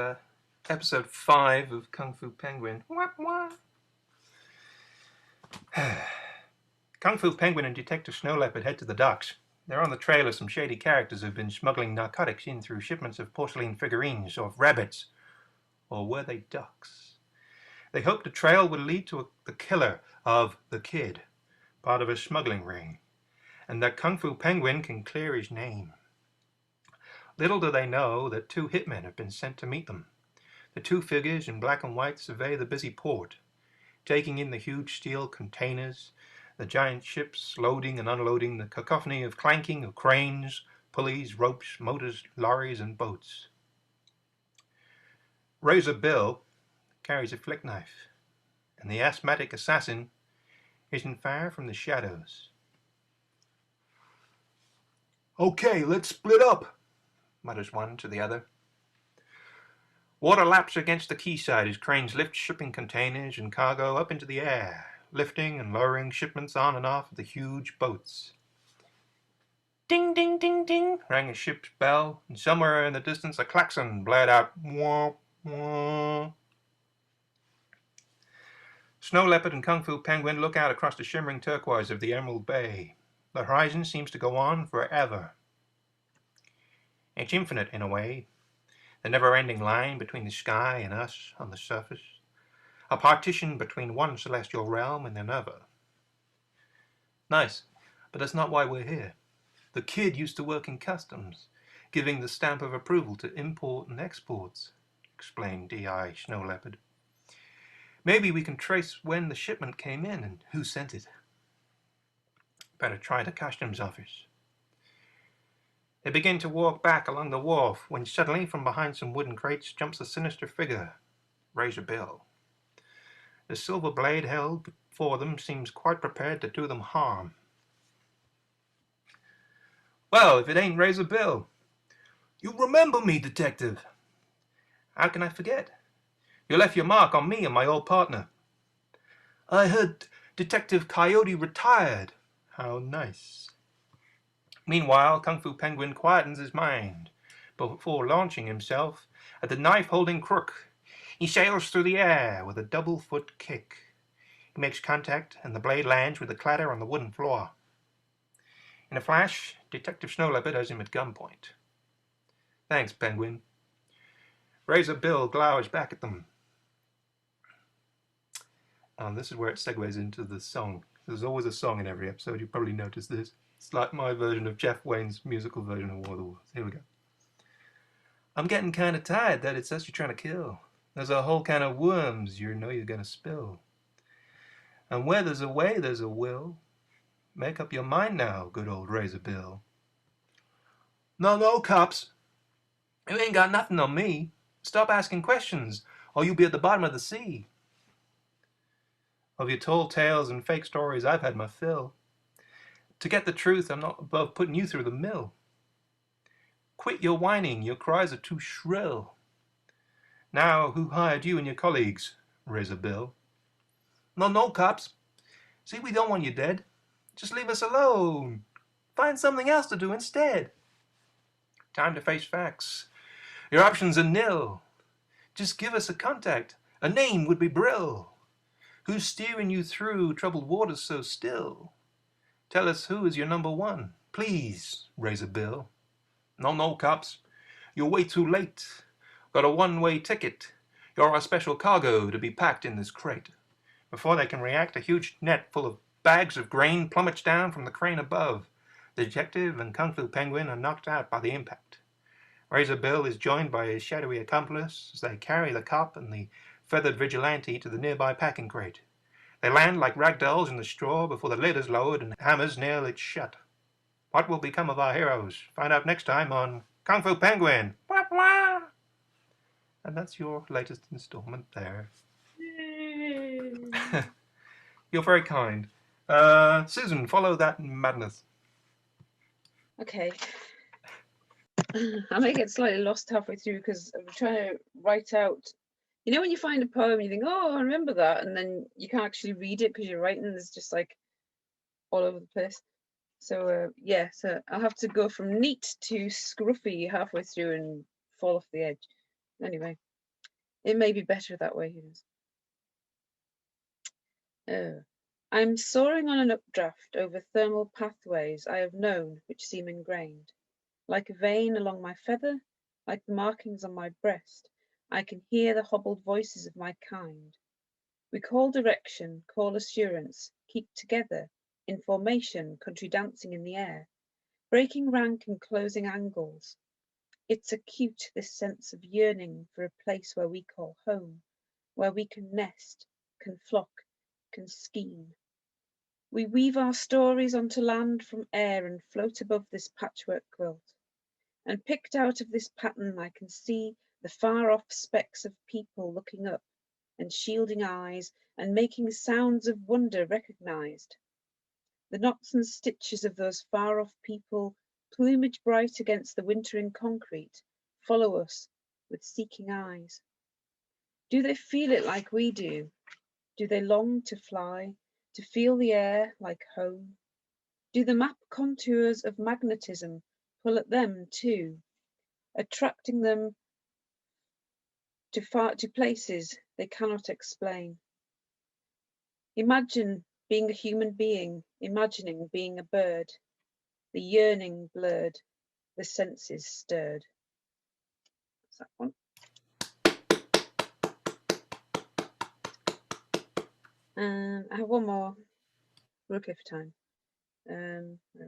episode 5 of Kung Fu Penguin. Kung Fu Penguin and Detective Snow Leopard head to the docks. They're on the trail of some shady characters who've been smuggling narcotics in through shipments of porcelain figurines or of rabbits. Or were they ducks? They hoped the trail would lead to the killer of the kid, part of a smuggling ring, and that Kung Fu Penguin can clear his name. Little do they know that 2 hitmen have been sent to meet them. The 2 figures in black and white survey the busy port, taking in the huge steel containers, the giant ships loading and unloading, the cacophony of clanking of cranes, pulleys, ropes, motors, lorries, and boats. Razor Bill carries a flick knife, and the asthmatic assassin isn't far from the shadows. Okay, let's split up, mutters one to the other. Water laps against the quayside as cranes lift shipping containers and cargo up into the air, lifting and lowering shipments on and off the huge boats. Ding, ding, ding, ding, rang a ship's bell, and somewhere in the distance a klaxon blared out, wah, wah. Snow Leopard and Kung Fu Penguin look out across the shimmering turquoise of the Emerald Bay. The horizon seems to go on forever. It's infinite in a way, the never-ending line between the sky and us on the surface, a partition between one celestial realm and another. Nice, but that's not why we're here. The kid used to work in customs, giving the stamp of approval to import and exports, explained D.I. Snow Leopard. Maybe we can trace when the shipment came in and who sent it. Better try the customs office. They begin to walk back along the wharf when suddenly from behind some wooden crates jumps a sinister figure, Razor Bill. The silver blade held before them seems quite prepared to do them harm. Well, if it ain't Razor Bill. You remember me, Detective. How can I forget? You left your mark on me and my old partner. I heard Detective Coyote retired. How nice. Meanwhile, Kung Fu Penguin quietens his mind before launching himself at the knife-holding crook. He sails through the air with a double-foot kick. He makes contact, and the blade lands with a clatter on the wooden floor. In a flash, Detective Snow Leopard has him at gunpoint. Thanks, Penguin. Razor Bill glowers back at them. This is where it segues into the song. There's always a song in every episode. You probably noticed this. It's like my version of Jeff Wayne's musical version of War of the Worlds. Here we go. I'm getting kind of tired that it's us you're trying to kill. There's a whole can of worms you know you're going to spill. And where there's a way, there's a will. Make up your mind now, good old Razor Bill. No, no, cops. You ain't got nothing on me. Stop asking questions, or you'll be at the bottom of the sea. Of your tall tales and fake stories, I've had my fill. To get the truth, I'm not above putting you through the mill. Quit your whining, your cries are too shrill. Now, who hired you and your colleagues, Razor Bill? No, no, cops. See, we don't want you dead. Just leave us alone. Find something else to do instead. Time to face facts. Your options are nil. Just give us a contact. A name would be brill. Who's steering you through troubled waters so still? Tell us who is your number one. Please, Razor Bill. No, no, cops. You're way too late. Got a one-way ticket. You're our special cargo to be packed in this crate. Before they can react, a huge net full of bags of grain plummets down from the crane above. The detective and Kung Fu Penguin are knocked out by the impact. Razor Bill is joined by his shadowy accomplice as they carry the cop and the feathered vigilante to the nearby packing crate. They land like ragdolls in the straw before the lid is lowered and hammers nail it shut. What will become of our heroes? Find out next time on Kung Fu Penguin. Blah, blah. And that's your latest installment there. You're very kind. Susan, follow that madness. Okay. I may get slightly lost halfway through because I'm trying to write out. You know when you find a poem, you think, oh, I remember that, and then you can't actually read it because you're writing. There's just like all over the place. So yeah, so I'll have to go from neat to scruffy halfway through and fall off the edge. Anyway, it may be better that way. I'm soaring on an updraft over thermal pathways I have known which seem ingrained. Like a vein along my feather, like the markings on my breast, I can hear the hobbled voices of my kind. We call direction, call assurance, keep together, in formation, country dancing in the air, breaking rank and closing angles. It's acute, this sense of yearning for a place where we call home, where we can nest, can flock, can scheme. We weave our stories onto land from air and float above this patchwork quilt. And picked out of this pattern I can see the far-off specks of people looking up and shielding eyes and making sounds of wonder recognized. The knots and stitches of those far-off people, plumage bright against the wintering concrete, follow us with seeking eyes. Do they feel it like we do? Do they long to fly, to feel the air like home? Do the map contours of magnetism pull at them too, attracting them to places they cannot explain? Imagine being a human being, imagining being a bird, the yearning blurred, the senses stirred. That's that one. I have one more. We're okay for time. Where are we?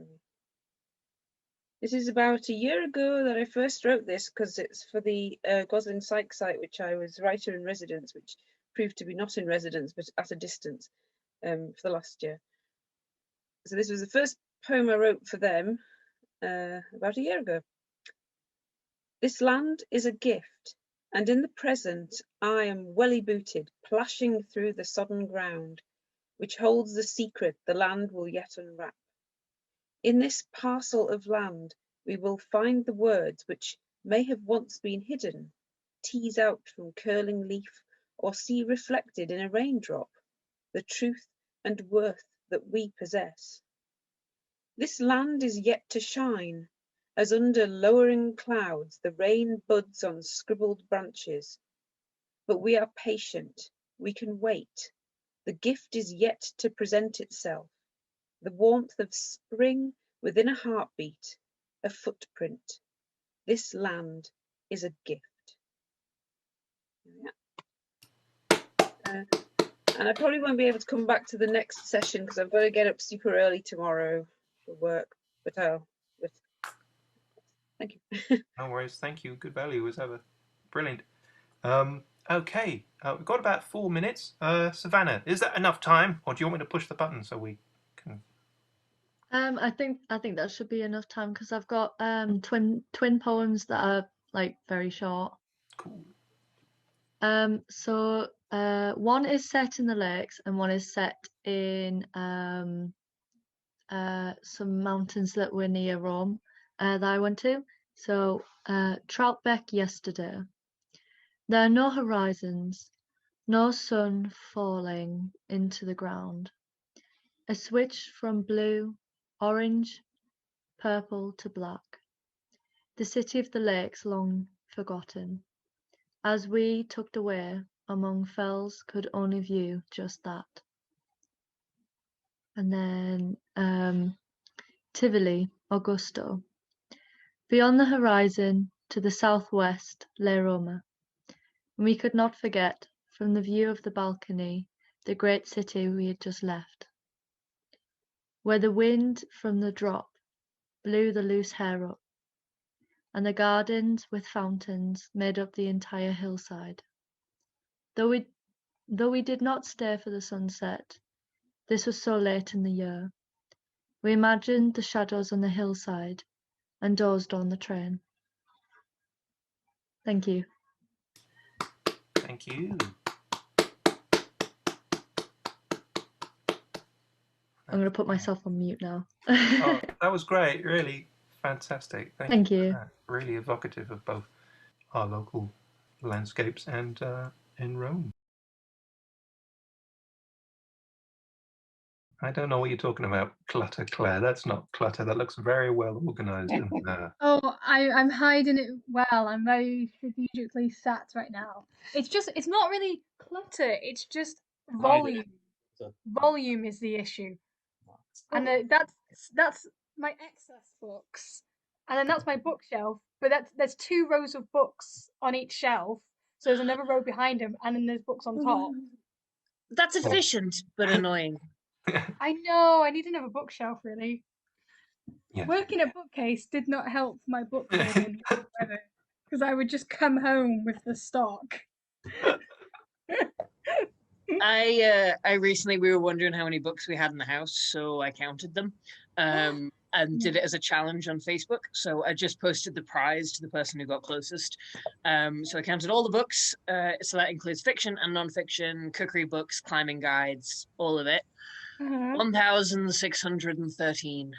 This is about a year ago that I first wrote this because it's for the Gosling Psych site, which I was writer in residence, which proved to be not in residence but at a distance for the last year. So this was the first poem I wrote for them about a year ago. This land is a gift, and in the present I am welly booted, plashing through the sodden ground, which holds the secret the land will yet unwrap. In this parcel of land we will find the words which may have once been hidden, tease out from curling leaf, or see reflected in a raindrop, the truth and worth that we possess. This land is yet to shine, as under lowering clouds the rain buds on scribbled branches. But we are patient, we can wait. The gift is yet to present itself, the warmth of spring within a heartbeat, a footprint. This land is a gift. And I probably won't be able to come back to the next session because I've got to get up super early tomorrow for work, but thank you. No worries. Thank you. Good value as ever. Brilliant. Okay, we've got about 4 minutes. Savannah, is that enough time, or do you want me to push the button so we can? I think that should be enough time because I've got twin poems that are like very short. Cool. So one is set in the lakes and one is set in some mountains that were near Rome that I went to. So Troutbeck yesterday. There are no horizons, no sun falling into the ground. A switch from blue, orange, purple to black. The city of the lakes long forgotten. As we tucked away among fells could only view just that. And then Tivoli, Augusto. Beyond the horizon to the southwest lay Roma. We could not forget, from the view of the balcony, the great city we had just left, where the wind from the drop blew the loose hair up, and the gardens with fountains made up the entire hillside. Though we did not stay for the sunset, this was so late in the year, we imagined the shadows on the hillside and dozed on the train. Thank you. Thank you. I'm going to put myself on mute now. Oh, that was great. Really fantastic. Thank you. For that. Really evocative of both our local landscapes and in Rome. I don't know what you're talking about, clutter, Claire. That's not clutter. That looks very well organised. Oh, I'm hiding it well. I'm very strategically sat right now. It's not really clutter. It's just volume. Volume is the issue. And that's my excess books. And then that's my bookshelf. But there's 2 rows of books on each shelf. So there's another row behind them, and then there's books on top. That's efficient, but annoying. I know, I need another bookshelf, really. Yeah. Working a bookcase did not help my book hoarding whatsoever, because I would just come home with the stock. We were wondering how many books we had in the house, so I counted them and did it as a challenge on Facebook. So I just posted the prize to the person who got closest. So I counted all the books, so that includes fiction and non-fiction, cookery books, climbing guides, all of it. 1,613.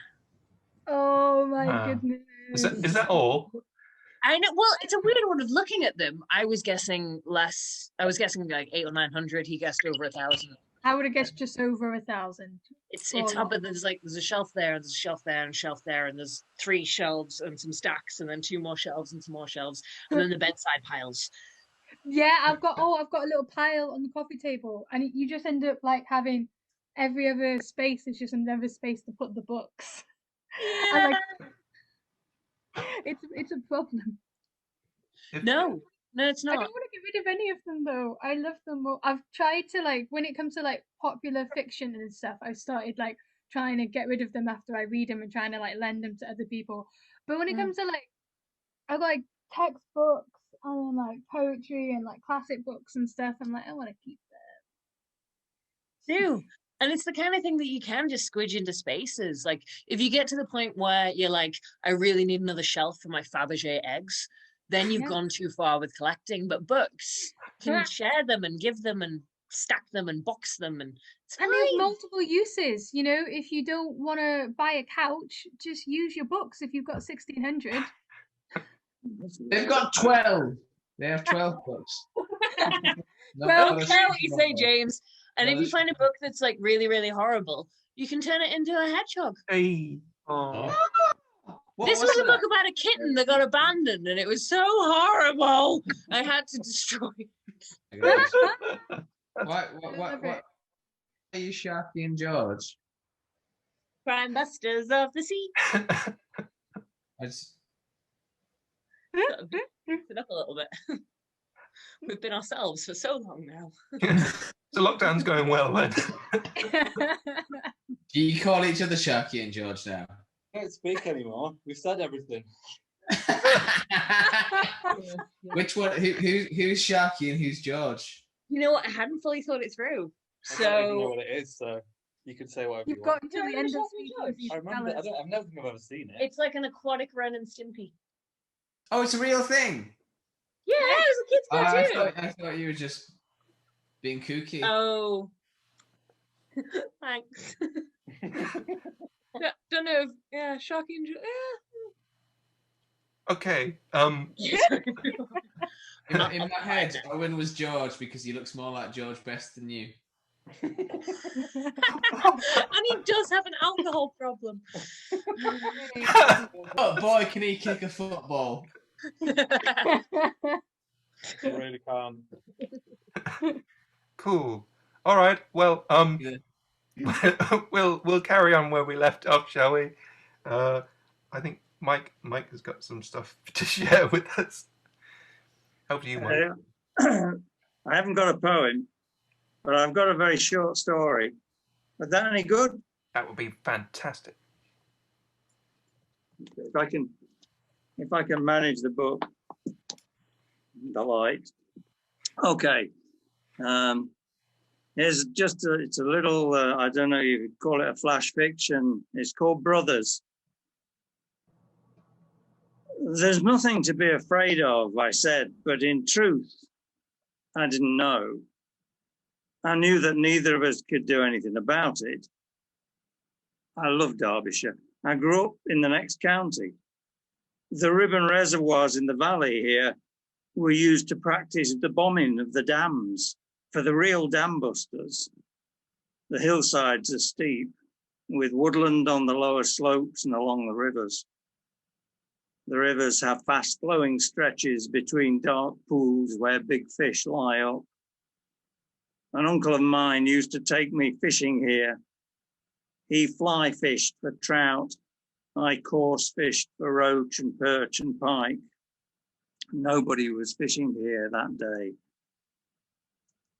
Oh my goodness. Is that all? I know. Well, it's a weird one of looking at them. I was guessing less. I was guessing like 800 or 900. He guessed over 1,000. I would have guessed just over 1,000. It's Or up, like- but there's a shelf there, and there's a shelf there, and a shelf there, and there's 3 shelves and some stacks, and then 2 more shelves and some more shelves, and then the bedside piles. Yeah, I've got a little pile on the coffee table, and you just end up like having every other space is just another space to put the books. Yeah. And, like, it's a problem. No, it's I not. don't want to get rid of any of them though. I love them all. I've tried to, like, when it comes to like popular fiction and stuff, I've started like trying to get rid of them after I read them and trying to like lend them to other people. But when it comes to like, I've got like textbooks and like poetry and like classic books and stuff, I'm like, I want to keep Do. And it's the kind of thing that you can just squidge into spaces. Like, if you get to the point where you're like, I really need another shelf for my Fabergé eggs, then you've gone too far with collecting. But books, you can share them and give them and stack them and box them, and it's And they have fine. multiple uses. You know, if you don't want to buy a couch, just use your books. If you've got 1,600. They've got 12. They have 12 books. Well, care what you say, James. And No, if you that's- find a book that's like really, really horrible, you can turn it into a hedgehog. Hey. Oh. This was a book about a kitten that got abandoned, and it was so horrible. I had to destroy it. What are you, Sharky and George? Crime busters of the sea. It up a little bit. We've been ourselves for so long now. The lockdown's going well then. Do you call each other Sharky and George now? I don't speak anymore. We've said everything. Which one? Who's Sharky and who's George? You know what? I hadn't fully thought it through. I don't even know So what it is, so you could say whatever You've you got want. until the end of SpeakEasy. I remember. I never think I've ever seen it. it's like an aquatic Ren and Stimpy. Oh, it's a real thing. Yeah, it was a kid's cartoon. I thought you were just being kooky. Oh, thanks. Don't know if Sharky and Okay. In my head, Owen was George because he looks more like George Best than you. and he does have an alcohol problem. Oh boy, can he kick a football? I really can't. Cool. All right. Well, we'll carry on where we left off, shall we? I think Mike has got some stuff to share with us. Over to you, Mike. I haven't got a poem, but I've got a very short story. Is that any good? That would be fantastic. If I can manage the book, the light. Okay. Here's just it's a little, I don't know, you could call it a flash fiction. It's called Brothers. There's nothing to be afraid of, I said, but in truth, I didn't know. I knew that neither of us could do anything about it. I love Derbyshire. I grew up in the next county. The ribbon reservoirs in the valley here were used to practice the bombing of the dams for the real dam busters. The hillsides are steep, with woodland on the lower slopes and along the rivers. The rivers have fast-flowing stretches between dark pools where big fish lie up. An uncle of mine used to take me fishing here. He fly fished for trout. I coarse fished for roach and perch and pike. Nobody was fishing here that day.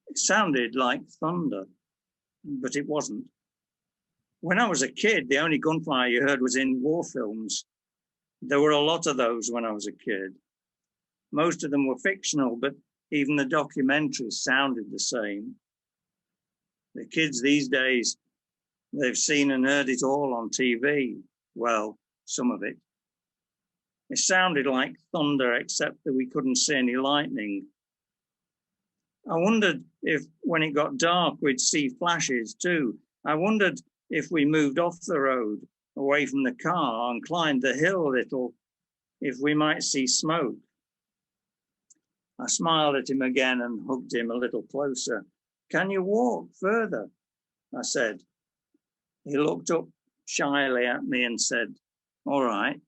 It sounded like thunder, but it wasn't. When I was a kid, the only gunfire you heard was in war films. There were a lot of those when I was a kid. Most of them were fictional, but even the documentaries sounded the same. The kids these days, they've seen and heard it all on TV. Well, some of it. It sounded like thunder, except that we couldn't see any lightning. I wondered if when it got dark, we'd see flashes too. I wondered if we moved off the road, away from the car and climbed the hill a little, if we might see smoke. I smiled at him again and hugged him a little closer. Can you walk further? I said. He looked up shyly at me and said, all right.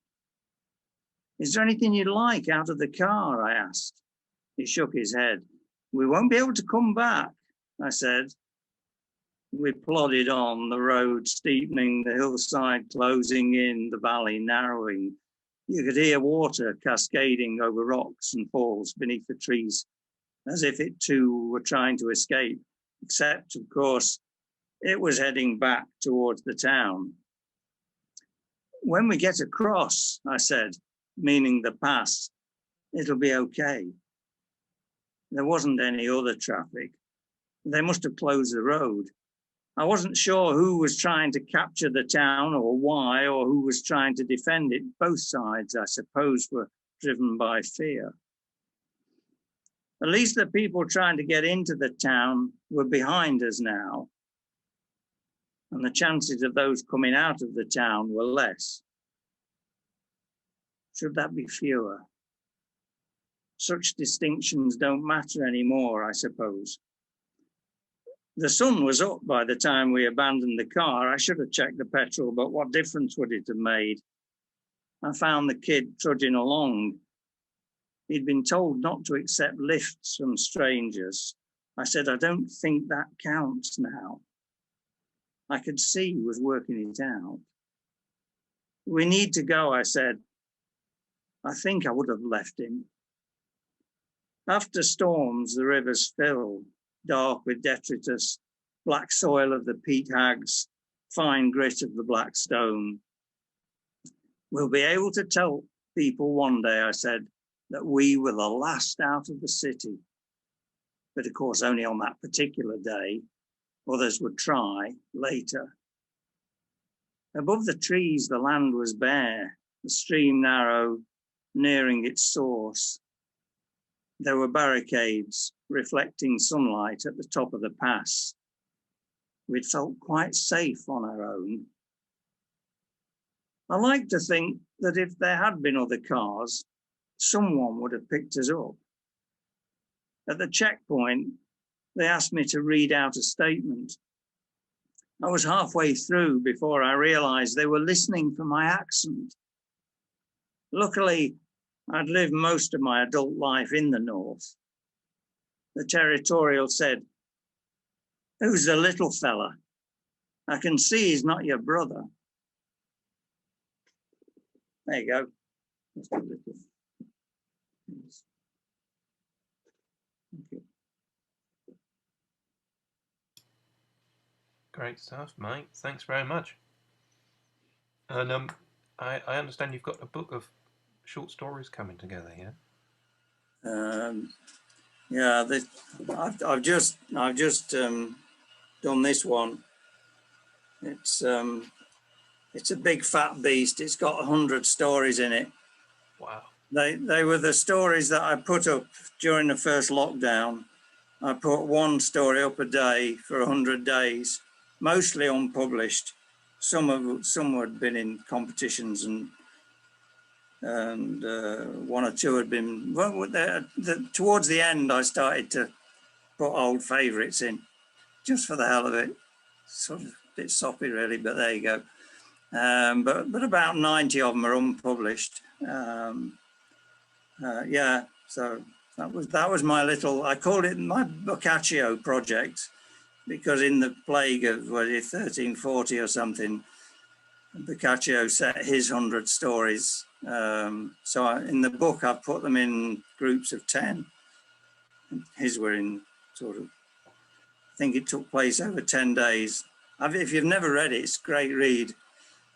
Is there anything you'd like out of the car? I asked. He shook his head. We won't be able to come back, I said. We plodded on, the road steepening, the hillside closing in, the valley narrowing. You could hear water cascading over rocks and falls beneath the trees, as if it too were trying to escape, except, of course, it was heading back towards the town. When we get across, I said, meaning the pass, it'll be okay. There wasn't any other traffic. They must have closed the road. I wasn't sure who was trying to capture the town or why, or who was trying to defend it. Both sides, I suppose, were driven by fear. At least the people trying to get into the town were behind us now, and the chances of those coming out of the town were less. Should that be fewer? Such distinctions don't matter anymore, I suppose. The sun was up by the time we abandoned the car. I should have checked the petrol, but what difference would it have made? I found the kid trudging along. He'd been told not to accept lifts from strangers. I said, I don't think that counts now. I could see he was working it out. We need to go, I said. I think I would have left him. After storms, the rivers fill, dark with detritus, black soil of the peat hags, fine grit of the black stone. We'll be able to tell people one day, I said, that we were the last out of the city. But of course, only on that particular day. Others would try later. Above the trees, the land was bare, the stream narrow, nearing its source. There were barricades reflecting sunlight at the top of the pass. We'd felt quite safe on our own. I like to think that if there had been other cars, someone would have picked us up. At the checkpoint, they asked me to read out a statement. I was halfway through before I realized they were listening for my accent. Luckily, I'd lived most of my adult life in the north. The territorial said, "Who's the little fella? I can see he's not your brother." There you go. That's good. Thank you. Great stuff, Mike. Thanks very much. And I understand you've got a book of short stories coming together here. Yeah, I've just done this one. It's a big fat beast. It's got 100 stories in it. Wow. They were the stories that I put up during the first lockdown. I put one story up a day for 100 days, mostly unpublished. Some had been in competitions, and one or two had been. Well, towards the end, I started to put old favourites in, just for the hell of it. Sort of a bit soppy, really, but there you go. But about 90 of them are unpublished. Yeah, so that was my little. I called it my Boccaccio project, because in the plague of 1340 or something, Boccaccio set his 100 stories. So in the book, I've put them in groups of 10. His were in sort of, I think it took place over 10 days. If you've never read it, it's a great read.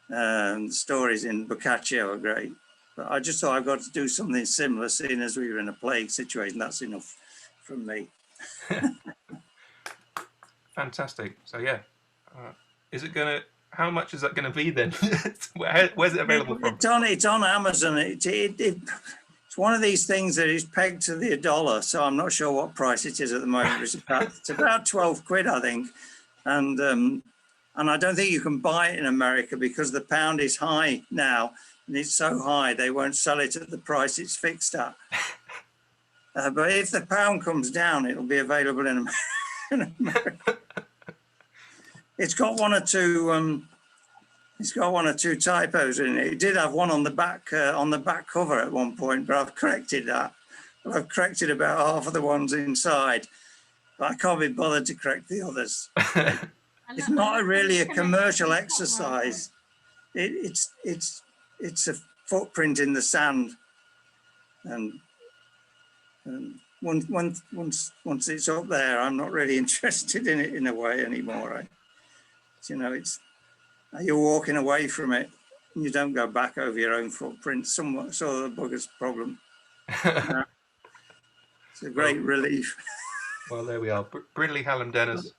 The stories in Boccaccio are great. But I just thought I've got to do something similar, seeing as we were in a plague situation. That's enough from me. Fantastic. So yeah, is it gonna? How much is that going to be then? Where's it available from? It's on Amazon. It's one of these things that is pegged to the dollar, so I'm not sure what price it is at the moment. It's about 12 quid, I think, and I don't think you can buy it in America because the pound is high now, and it's so high they won't sell it at the price it's fixed at. But if the pound comes down, it'll be available in It's got one or two. It's got one or two typos in it. It did have one on the back cover at one point, but I've corrected that. I've corrected about half of the ones inside, but I can't be bothered to correct the others. It's not really a commercial exercise. It's a footprint in the sand, and once it's up there, I'm not really interested in it in a way anymore. It's you're walking away from it, and you don't go back over your own footprint. Somewhat sort of the bugger's problem. It's a great relief. Well, there we are. Brindley Hallam Dennis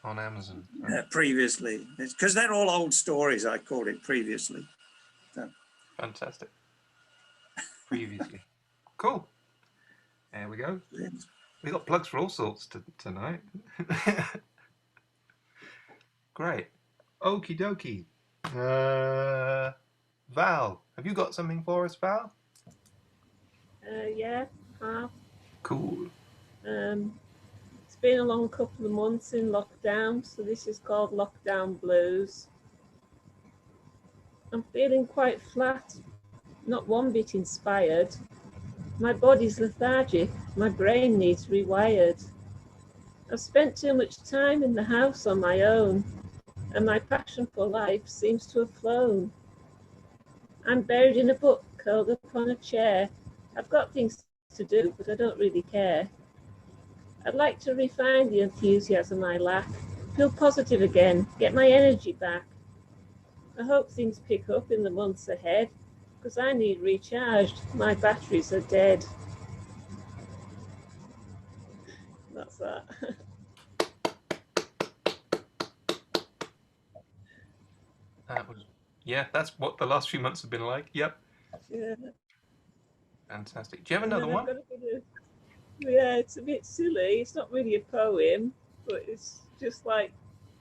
on Amazon. Previously, it's because they're all old stories. I called it previously. So. Fantastic. Previously. Cool. There we go. We got plugs for all sorts tonight. Great. Okie dokie. Val, have you got something for us, Val? Yeah, have. Cool. It's been a long couple of months in lockdown, so this is called Lockdown Blues. I'm feeling quite flat, not one bit inspired. My body's lethargic, my brain needs rewired. I've spent too much time in the house on my own, and my passion for life seems to have flown. I'm buried in a book, curled up on a chair. I've got things to do, but I don't really care. I'd like to refine the enthusiasm I lack, feel positive again, get my energy back. I hope things pick up in the months ahead, because I need recharged. My batteries are dead. That's that. That was, yeah, that's what the last few months have been like. Yep. Yeah. Fantastic. Do you have another one? Yeah, it's a bit silly. It's not really a poem, but it's just like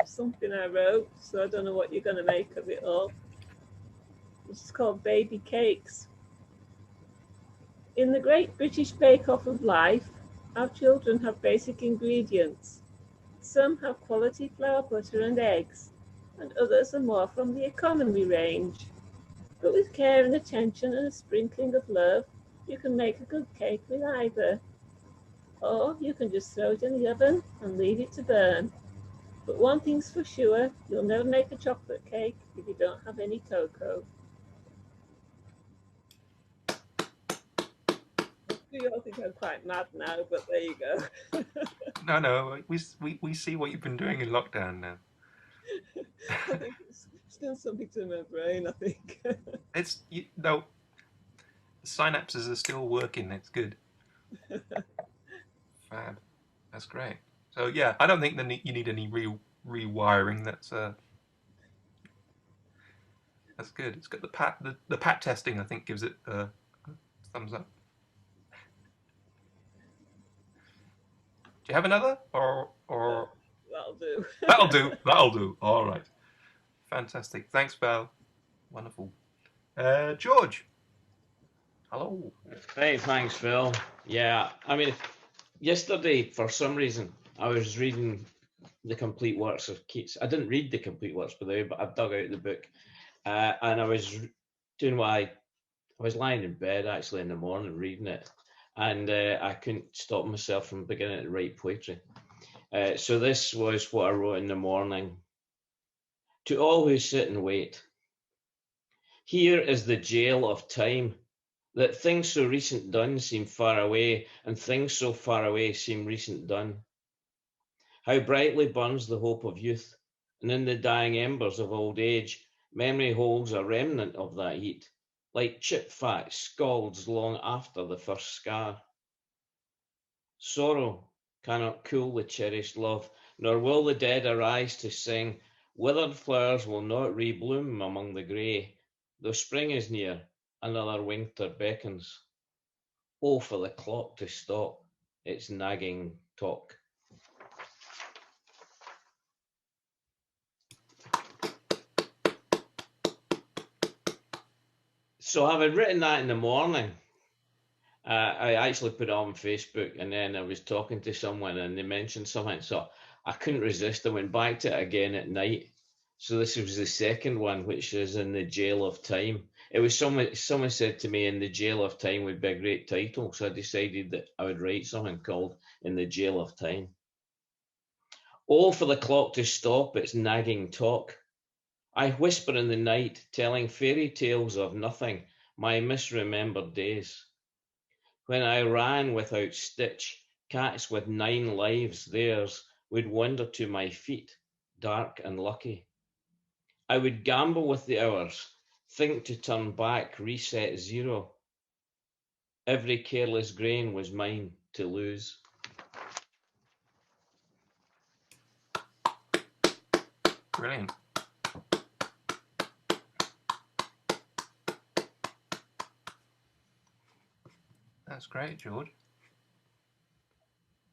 something I wrote, so I don't know what you're going to make of it all. It's called Baby Cakes. In the Great British Bake Off of life, our children have basic ingredients. Some have quality flour, butter and eggs, and others are more from the economy range. But with care and attention and a sprinkling of love, you can make a good cake with either. Or you can just throw it in the oven and leave it to burn. But one thing's for sure, you'll never make a chocolate cake if you don't have any cocoa. You all think I'm quite mad now, but there you go. No, we see what you've been doing in lockdown now. I think it's done something to my brain, I think. No, the synapses are still working. It's good. Fab. That's great. So yeah, I don't think you need any rewiring. That's good. It's got the pat testing. I think gives it a thumbs up. Do you have another or? That'll do. That'll do. All right. Fantastic. Thanks, Val. Wonderful. George. Hello. Hey, thanks, Phil. Yeah, I mean, yesterday, for some reason, I was reading the complete works of Keats. I didn't read the complete works, by the way, but I dug out the book. And I was doing I was lying in bed, actually, in the morning, reading it. And I couldn't stop myself from beginning to write poetry. So this was what I wrote in the morning. To all who sit and wait. Here is the jail of time, that things so recent done seem far away, and things so far away seem recent done. How brightly burns the hope of youth, and in the dying embers of old age, memory holds a remnant of that heat, like chip fat scalds long after the first scar. Sorrow cannot cool the cherished love, nor will the dead arise to sing. Withered flowers will not rebloom among the grey, though spring is near, another winter beckons. Oh, for the clock to stop its nagging talk. So having written that in the morning, I actually put it on Facebook, and then I was talking to someone and they mentioned something, so I couldn't resist. I went back to it again at night. So this was the second one, which is In the Jail of Time. It was someone said to me, In the Jail of Time would be a great title, so I decided that I would write something called In the Jail of Time. Oh, for the clock to stop its nagging talk. I whisper in the night, telling fairy tales of nothing, my misremembered days. When I ran without stitch, cats with 9 lives, theirs, would wander to my feet, dark and lucky. I would gamble with the hours, think to turn back, reset 0. Every careless grain was mine to lose. Brilliant. That's great, George.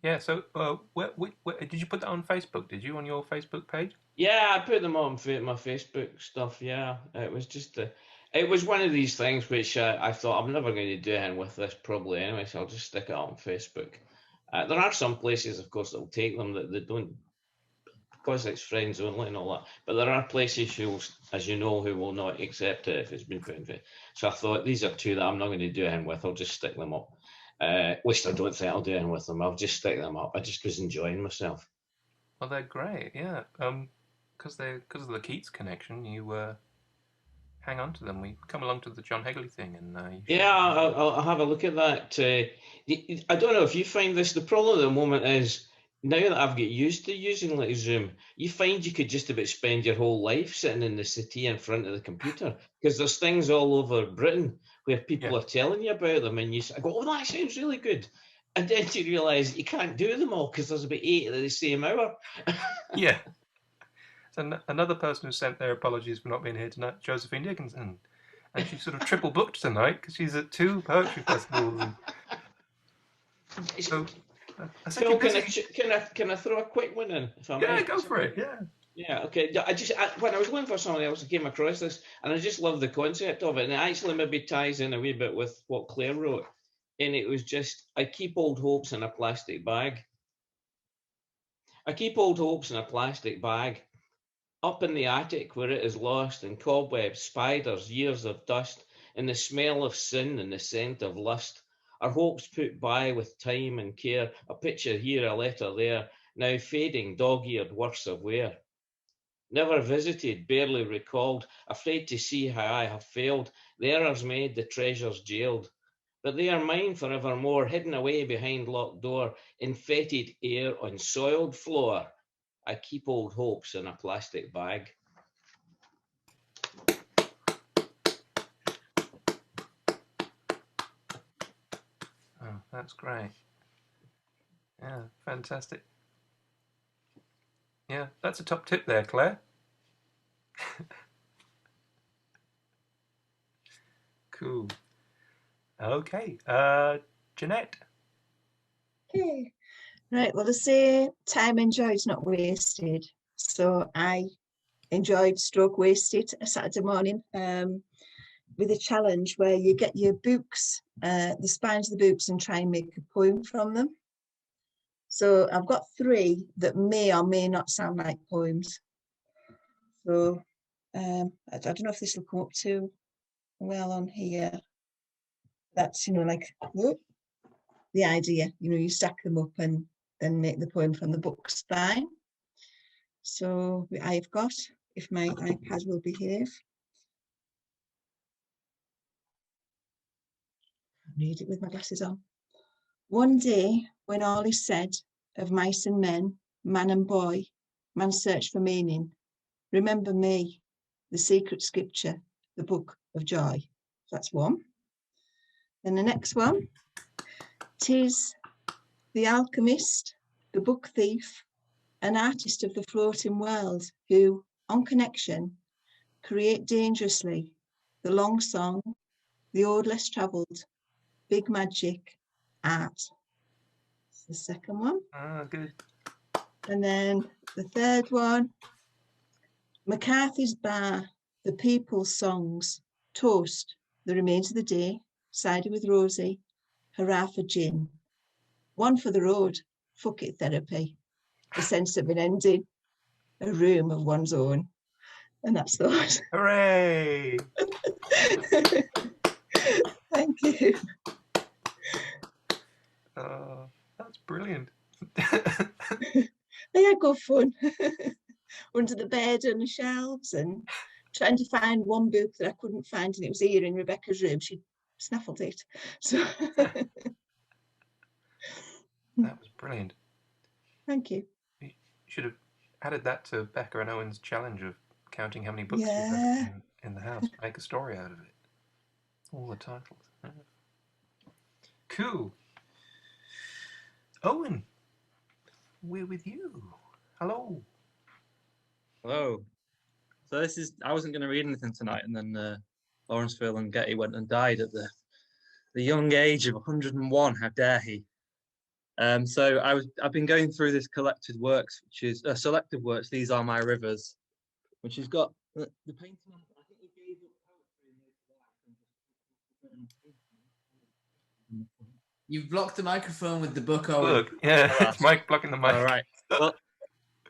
Yeah, so where, did you put that on Facebook? Did you, on your Facebook page? Yeah, I put them on my Facebook stuff. Yeah, it was just it was one of these things which I thought I'm never going to do anything with this probably anyway, so I'll just stick it on Facebook. There are some places, of course, that will take them that they don't, because it's friends only and all that. But there are places who, as you know, who will not accept it if it's been put in Facebook. So I thought these are two that I'm not going to do anything with. I'll just stick them up. At least I don't think I'll do anything with them. I'll just stick them up. I just was enjoying myself. Well, they're great, yeah. Because of the Keats connection, you hang on to them. We come along to the John Hegley thing, and yeah, I'll have a look at that. I don't know if you find this. The problem at the moment is now that I've got used to using like Zoom, you find you could just about spend your whole life sitting in the settee in front of the computer because there's things all over Britain where people are telling you about them, and I go, "Oh, that sounds really good," and then you realise you can't do them all because there's about 8 at the same hour. yeah. So another person who sent their apologies for not being here tonight, Josephine Diggins, and she's sort of triple booked tonight because she's at 2 poetry festivals. And so, Phil, can I throw a quick one in? If I might? Go for it. Yeah. Yeah. Okay. When I was looking for something else, I came across this, and I just love the concept of it, and it actually maybe ties in a wee bit with what Claire wrote. And it was just, I keep old hopes in a plastic bag. I keep old hopes in a plastic bag. Up in the attic where it is lost in cobwebs, spiders, years of dust, in the smell of sin and the scent of lust. Our hopes put by with time and care, a picture here, a letter there, now fading, dog-eared, worse of wear. Never visited, barely recalled, afraid to see how I have failed, the errors made, the treasures jailed. But they are mine forevermore, hidden away behind locked door, in fetid air on soiled floor. I keep old hopes in a plastic bag. Oh, that's great. Yeah, fantastic. Yeah, that's a top tip there, Claire. Cool. Okay, Jeanette. Okay. Right, well, they say time enjoyed is not wasted. So I enjoyed stroke wasted a Saturday morning with a challenge where you get your books, the spines of the books, and try and make a poem from them. So I've got 3 that may or may not sound like poems. So I don't know if this will come up too well on here. That's, like the idea, you stack them up and then make the poem from the book spine. So I've got, if my iPad will behave. I'll read it with my glasses on. One day, when all is said of mice and men, man and boy, man's search for meaning, remember me, the secret scripture, the book of joy. That's one. Then the next one, 'tis the alchemist, the book thief, an artist of the floating world who, on connection, create dangerously the long song, the ode less travelled, big magic, art. That's the second one. Ah, good. And then the third one, McCarthy's Bar, the people's songs, toast, the remains of the day, cider with Rosie, hurrah for gin. One for the road, fuck it therapy. The sense of an ending, a room of one's own. And that's those. Hooray! Thank you. That's brilliant. They had good fun. Under the bed and the shelves and trying to find one book that I couldn't find, and it was here in Rebecca's room. She snaffled it. So That was brilliant. thank you. You should have added that to Becca and Owen's challenge of counting how many books Yeah. you've got in the house. Make a story out of it. All the titles. Cool. Owen, we're with you. Hello. Hello. So this is, I wasn't going to read anything tonight, and then Lawrence Phil and Getty went and died at the young age of 101. How dare he? So I've been going through this collected works, which is selected works. These Are My Rivers, which has got the painting on. I think he gave up poetry in later life. You've blocked the microphone with the book, Owen. Look, yeah, it's Mike blocking the mic. All right. Well,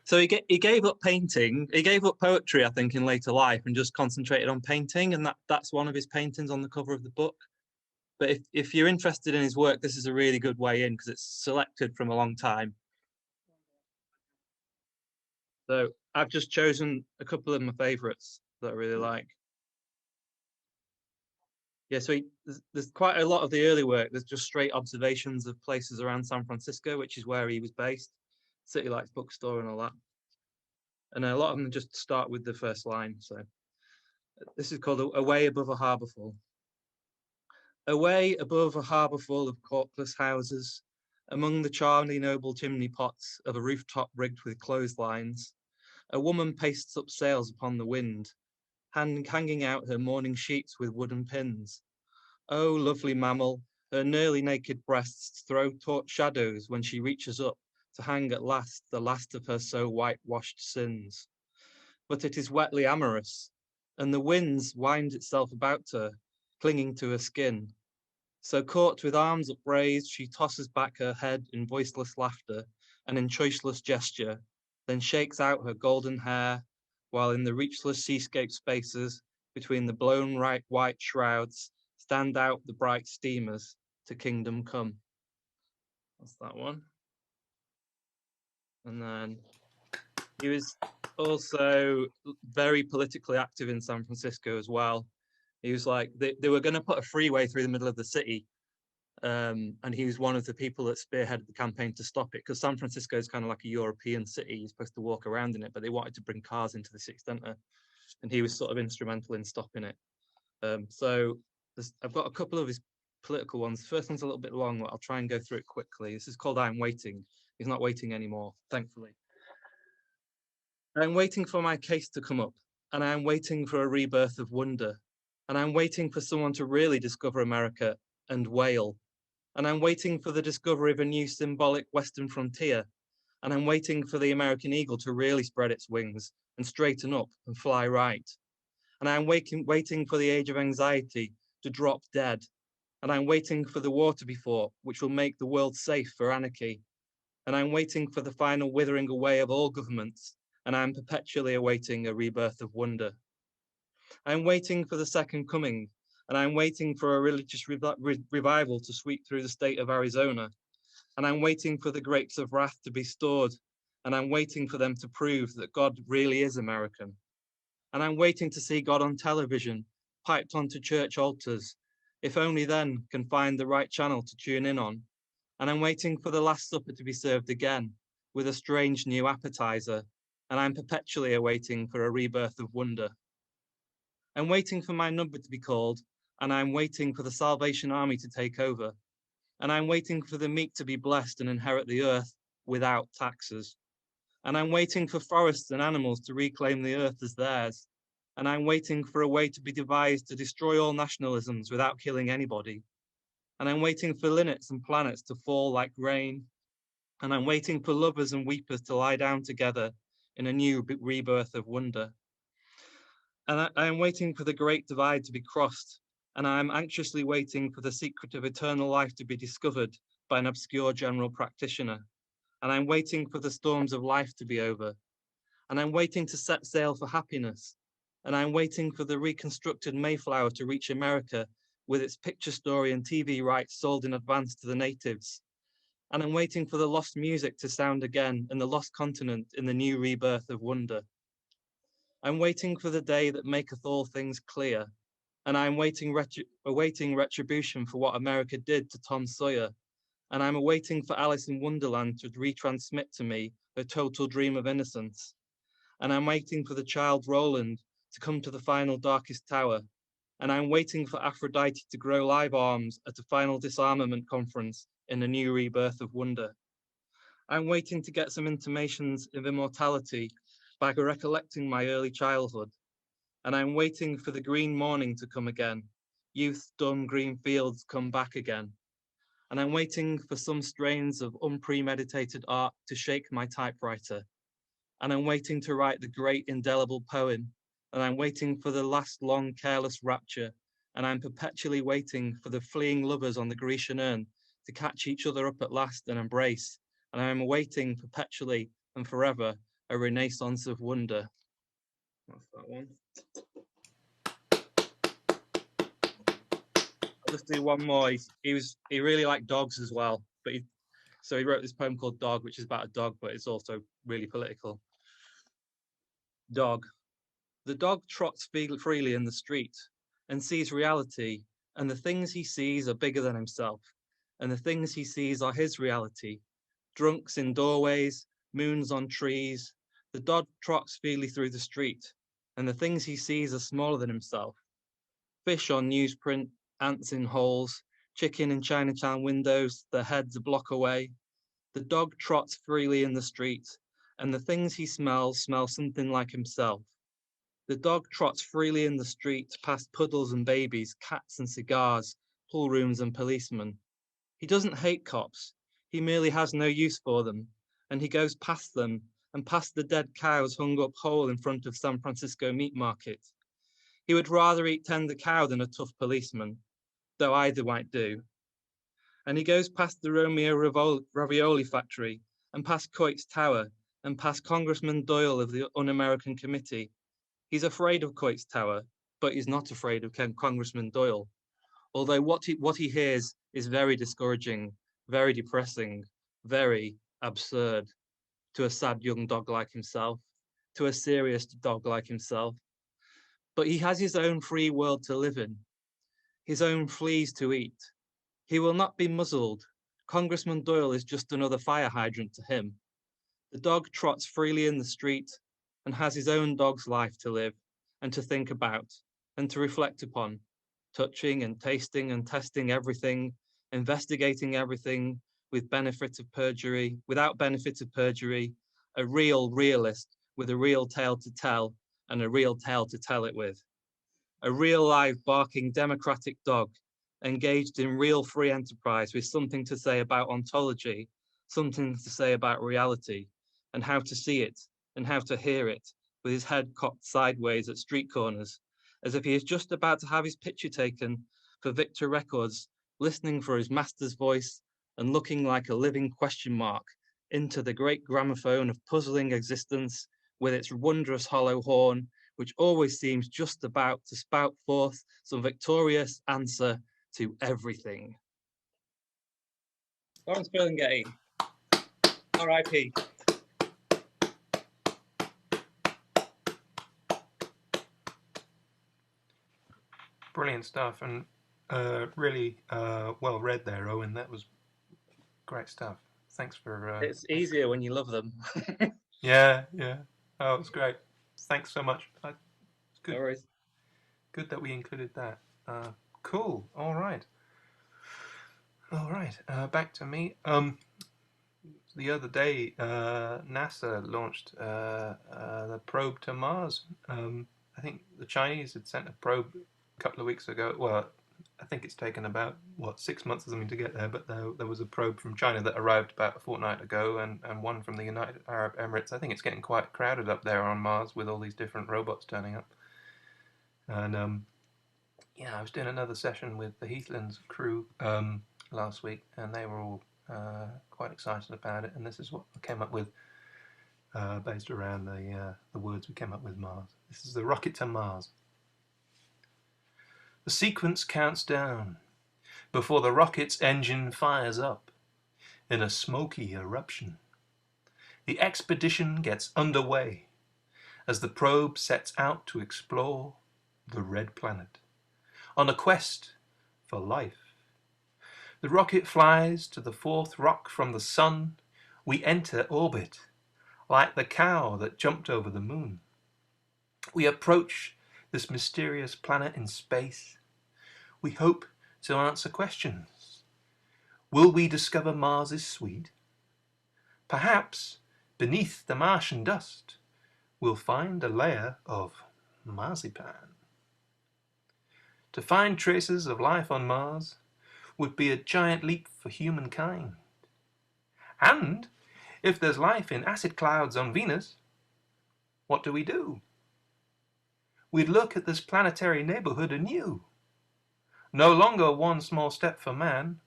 so he gave up painting. He gave up poetry, I think, in later life, and just concentrated on painting. And that's one of his paintings on the cover of the book. But if you're interested in his work, this is a really good way in because it's selected from a long time. So I've just chosen a couple of my favourites that I really like. Yeah, so there's quite a lot of the early work. There's just straight observations of places around San Francisco, which is where he was based. City Lights bookstore and all that. And a lot of them just start with the first line. So this is called Away Above a Harbour Full. Away above a harbour full of corkless houses, among the charmingly noble chimney pots of a rooftop rigged with clotheslines, a woman pastes up sails upon the wind, hanging out her morning sheets with wooden pins. Oh, lovely mammal, her nearly naked breasts throw taut shadows when she reaches up to hang at last the last of her so whitewashed sins. But it is wetly amorous, and the winds wind itself about her, clinging to her skin. So caught with arms upraised, she tosses back her head in voiceless laughter and in choiceless gesture, then shakes out her golden hair, while in the reachless seascape spaces between the blown white shrouds stand out the bright steamers to kingdom come. That's that one. And then he was also very politically active in San Francisco as well. He was like, they were going to put a freeway through the middle of the city. And he was one of the people that spearheaded the campaign to stop it, because San Francisco is kind of like a European city. You're supposed to walk around in it, but they wanted to bring cars into the city centre. And he was sort of instrumental in stopping it. So I've got a couple of his political ones. The first one's a little bit long, but I'll try and go through it quickly. This is called I'm Waiting. He's not waiting anymore, thankfully. I'm waiting for my case to come up, and I'm waiting for a rebirth of wonder, and I'm waiting for someone to really discover America and wail, and I'm waiting for the discovery of a new symbolic Western frontier, and I'm waiting for the American eagle to really spread its wings and straighten up and fly right, and I'm waiting for the age of anxiety to drop dead, and I'm waiting for the war to be fought, which will make the world safe for anarchy, and I'm waiting for the final withering away of all governments, and I'm perpetually awaiting a rebirth of wonder. I'm waiting for the second coming, and I'm waiting for a religious revival to sweep through the state of Arizona, and I'm waiting for the grapes of wrath to be stored, and I'm waiting for them to prove that God really is American. And I'm waiting to see God on television, piped onto church altars, if only then can find the right channel to tune in on. And I'm waiting for the Last Supper to be served again with a strange new appetizer, and I'm perpetually awaiting for a rebirth of wonder. I'm waiting for my number to be called, and I'm waiting for the Salvation Army to take over, and I'm waiting for the meek to be blessed and inherit the earth without taxes. And I'm waiting for forests and animals to reclaim the earth as theirs, and I'm waiting for a way to be devised to destroy all nationalisms without killing anybody. And I'm waiting for linnets and planets to fall like rain, and I'm waiting for lovers and weepers to lie down together in a new rebirth of wonder. And I am waiting for the great divide to be crossed, and I am anxiously waiting for the secret of eternal life to be discovered by an obscure general practitioner. And I'm waiting for the storms of life to be over. And I'm waiting to set sail for happiness. And I'm waiting for the reconstructed Mayflower to reach America with its picture story and TV rights sold in advance to the natives. And I'm waiting for the lost music to sound again and the lost continent in the new rebirth of wonder. I'm waiting for the day that maketh all things clear. And I'm awaiting retribution for what America did to Tom Sawyer. And I'm awaiting for Alice in Wonderland to retransmit to me her total dream of innocence. And I'm waiting for the child Roland to come to the final darkest tower. And I'm waiting for Aphrodite to grow live arms at a final disarmament conference in a new rebirth of wonder. I'm waiting to get some intimations of immortality by recollecting my early childhood. And I'm waiting for the green morning to come again. Youth's dumb green fields come back again. And I'm waiting for some strains of unpremeditated art to shake my typewriter. And I'm waiting to write the great indelible poem. And I'm waiting for the last long careless rapture. And I'm perpetually waiting for the fleeing lovers on the Grecian urn to catch each other up at last and embrace. And I'm awaiting perpetually and forever a renaissance of wonder. That's that one. I'll just do one more. He really liked dogs as well, but so he wrote this poem called Dog, which is about a dog, but it's also really political. Dog. The dog trots freely in the street and sees reality, and the things he sees are bigger than himself, and the things he sees are his reality. Drunks in doorways, moons on trees. The dog trots freely through the street, and the things he sees are smaller than himself. Fish on newsprint, ants in holes, chicken in Chinatown windows, their heads a block away. The dog trots freely in the street, and the things he smells smell something like himself. The dog trots freely in the street, past puddles and babies, cats and cigars, pool rooms and policemen. He doesn't hate cops, he merely has no use for them, and he goes past them and past the dead cows hung up whole in front of San Francisco meat market. He would rather eat tender cow than a tough policeman, though either might do. And he goes past the Romeo ravioli factory and past Coit's Tower and past Congressman Doyle of the Un-American Committee. He's afraid of Coit's Tower, but he's not afraid of Congressman Doyle. Although what he hears is very discouraging, very depressing, very absurd to a sad young dog like himself, to a serious dog like himself. But he has his own free world to live in, his own fleas to eat. He will not be muzzled. Congressman Doyle is just another fire hydrant to him. The dog trots freely in the street and has his own dog's life to live and to think about and to reflect upon, touching and tasting and testing everything, investigating everything with benefit of perjury, without benefit of perjury, a real realist with a real tale to tell and a real tale to tell it with. A real live barking democratic dog engaged in real free enterprise with something to say about ontology, something to say about reality and how to see it and how to hear it, with his head cocked sideways at street corners, as if he is just about to have his picture taken for Victor Records, listening for his master's voice and looking like a living question mark into the great gramophone of puzzling existence with its wondrous hollow horn, which always seems just about to spout forth some victorious answer to everything. Lawrence Ferlinghetti, R.I.P. Brilliant stuff, and really well read there, Owen. That was great stuff. Thanks for. It's easier when you love them. Yeah. Oh, it's great. Thanks so much. It's good. No worries. Good that we included that. Cool. All right. Back to me. The other day, NASA launched the probe to Mars. I think the Chinese had sent a probe a couple of weeks ago. Well, I think it's taken about 6 months or something to get there, but there was a probe from China that arrived about a fortnight ago, and one from the United Arab Emirates. I think it's getting quite crowded up there on Mars with all these different robots turning up. And yeah, I was doing another session with the Heathlands crew last week, and they were all quite excited about it. And this is what I came up with, based around the words we came up with Mars. This is the rocket to Mars. The sequence counts down before the rocket's engine fires up in a smoky eruption. The expedition gets underway as the probe sets out to explore the red planet on a quest for life. The rocket flies to the fourth rock from the sun. We enter orbit like the cow that jumped over the moon. We approach this mysterious planet in space. We hope to answer questions. Will we discover Mars is sweet? Perhaps beneath the Martian dust we'll find a layer of marzipan. To find traces of life on Mars would be a giant leap for humankind. And if there's life in acid clouds on Venus, what do? We'd look at this planetary neighborhood anew. No longer one small step for man,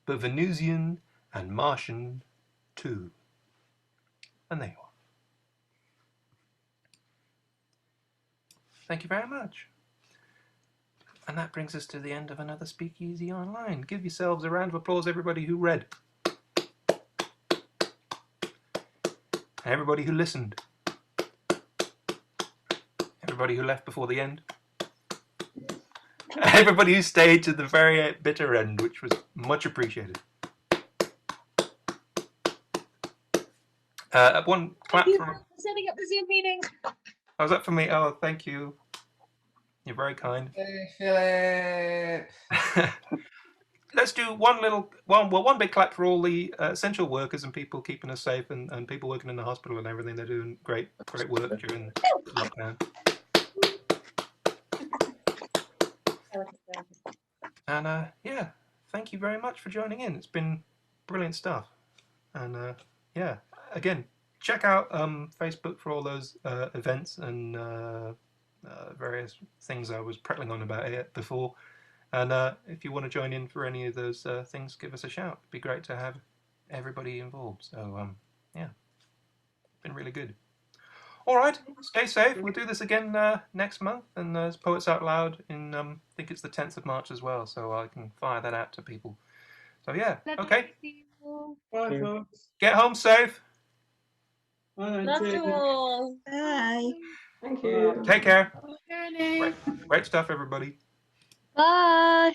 but Venusian and Martian too. And there you are. Thank you very much. And that brings us to the end of another Speakeasy Online. Give yourselves a round of applause, everybody who read. Everybody who listened. Everybody who left before the end. Everybody who stayed to the very bitter end, which was much appreciated. One clap for setting up the Zoom meeting. Oh, was that for me? Oh, thank you. You're very kind. Hey, Philip. Let's do one big clap for all the essential workers and people keeping us safe, and people working in the hospital and everything. They're doing great work during lockdown. And yeah, thank you very much for joining in. It's been brilliant stuff. And yeah, again, check out Facebook for all those events and various things I was prattling on about it before. And if you want to join in for any of those things, give us a shout. It'd be great to have everybody involved. So yeah, it's been really good. All right, stay safe. We'll do this again next month, and there's Poets Out Loud in I think it's the 10th of March as well, so I can fire that out to people. So yeah, okay. Bye, folks. Get home safe. Bye, Love you all. Bye. Thank you. Take care. Great stuff, everybody. Bye.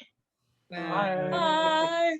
Bye. Bye.